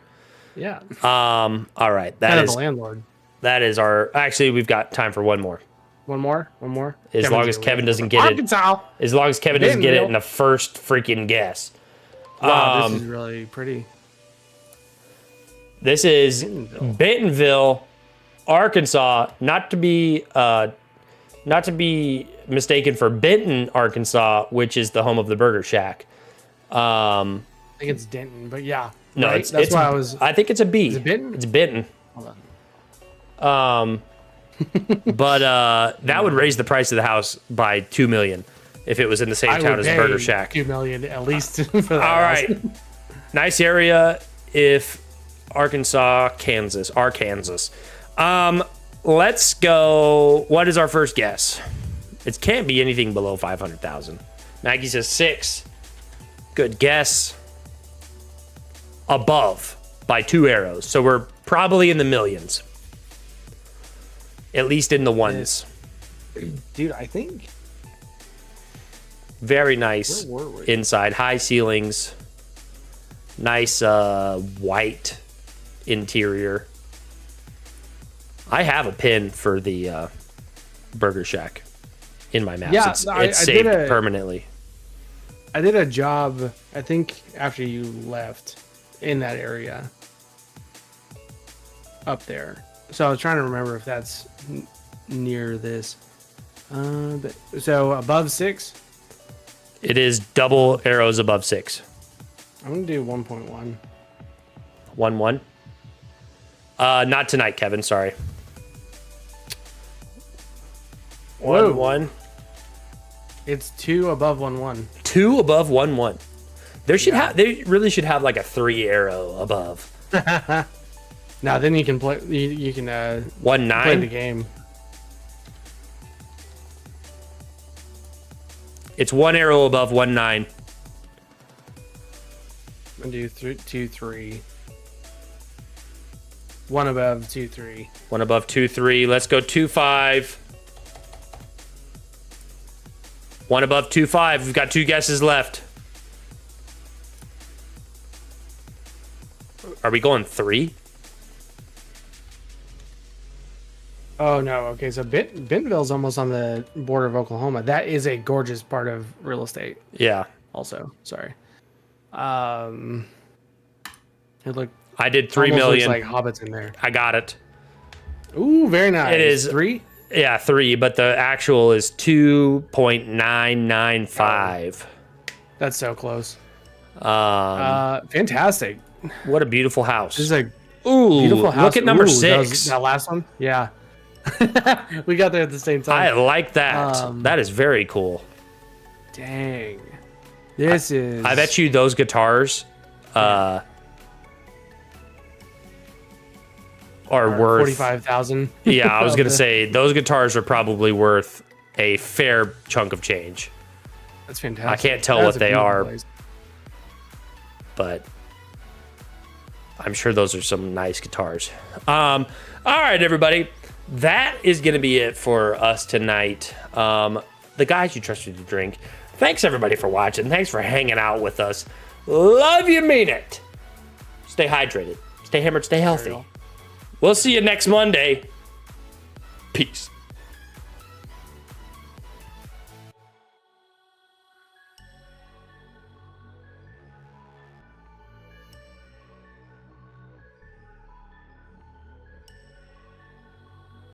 Yeah. All right. That is the landlord. That is our. Actually, we've got time for one more. One more. As long as Kevin doesn't get it. As long as Kevin doesn't get it in the first freaking guess. Wow, this is really pretty. This is Bentonville, Arkansas. Not to be mistaken for Benton, Arkansas, which is the home of the Burger Shack. I think it's Denton, but yeah. No, right? That's why I was. I think it's a B. Is it Benton? It's Benton. Hold on. But that would raise the price of the house by $2 million if it was in the same town as Burger Shack. $2 million at least for that. All right, nice area. If Arkansas, Arkansas. Let's go. What is our first guess? It can't be anything below 500,000. Maggie says 6. Good guess. Above by 2 arrows, so we're probably in the millions. At least in the ones. Dude, I think. Very nice inside. High ceilings. Nice white interior. I have a pin for the Burger Shack in my mouse. Yeah, it's saved permanently. I did a job, I think, after you left in that area. Up there. So I was trying to remember if that's near this. So above 6? It is double arrows above 6. I'm going to do 1.1. 1-1? Not tonight, Kevin. Sorry. 1-1. It's 2 above 1-1. 2 above 1-1. They really should have like a 3 arrow above. Now then you can play. You can 1-9 play the game. It's 1 arrow above 1-9. I'm gonna do 2-3. 1 above 2-3. 1 above 2-3. Let's go 2-5. 1 above 2-5. We've got 2 guesses left. Are we going 3? Oh no. Okay, so Bentonville's almost on the border of Oklahoma. That is a gorgeous part of real estate. Yeah. Also, sorry. It looked. I did 3 million. Looks like hobbits in there. I got it. Ooh, very nice. It is 3. Yeah, 3, but the actual is 2.995. That's so close. Fantastic. What a beautiful house. This is a beautiful house. Look at number 6. That last one? Yeah. We got there at the same time. I like that. That is very cool. Dang. This is... I bet you those guitars are worth... 45,000. Yeah, I was going to say, those guitars are probably worth a fair chunk of change. That's fantastic. I can't tell what they are, but I'm sure those are some nice guitars. All right, everybody. That is going to be it for us tonight. The guys you trusted to drink. Thanks, everybody, for watching. Thanks for hanging out with us. Love you, mean it. Stay hydrated. Stay hammered. Stay healthy. We'll see you next Monday. Peace.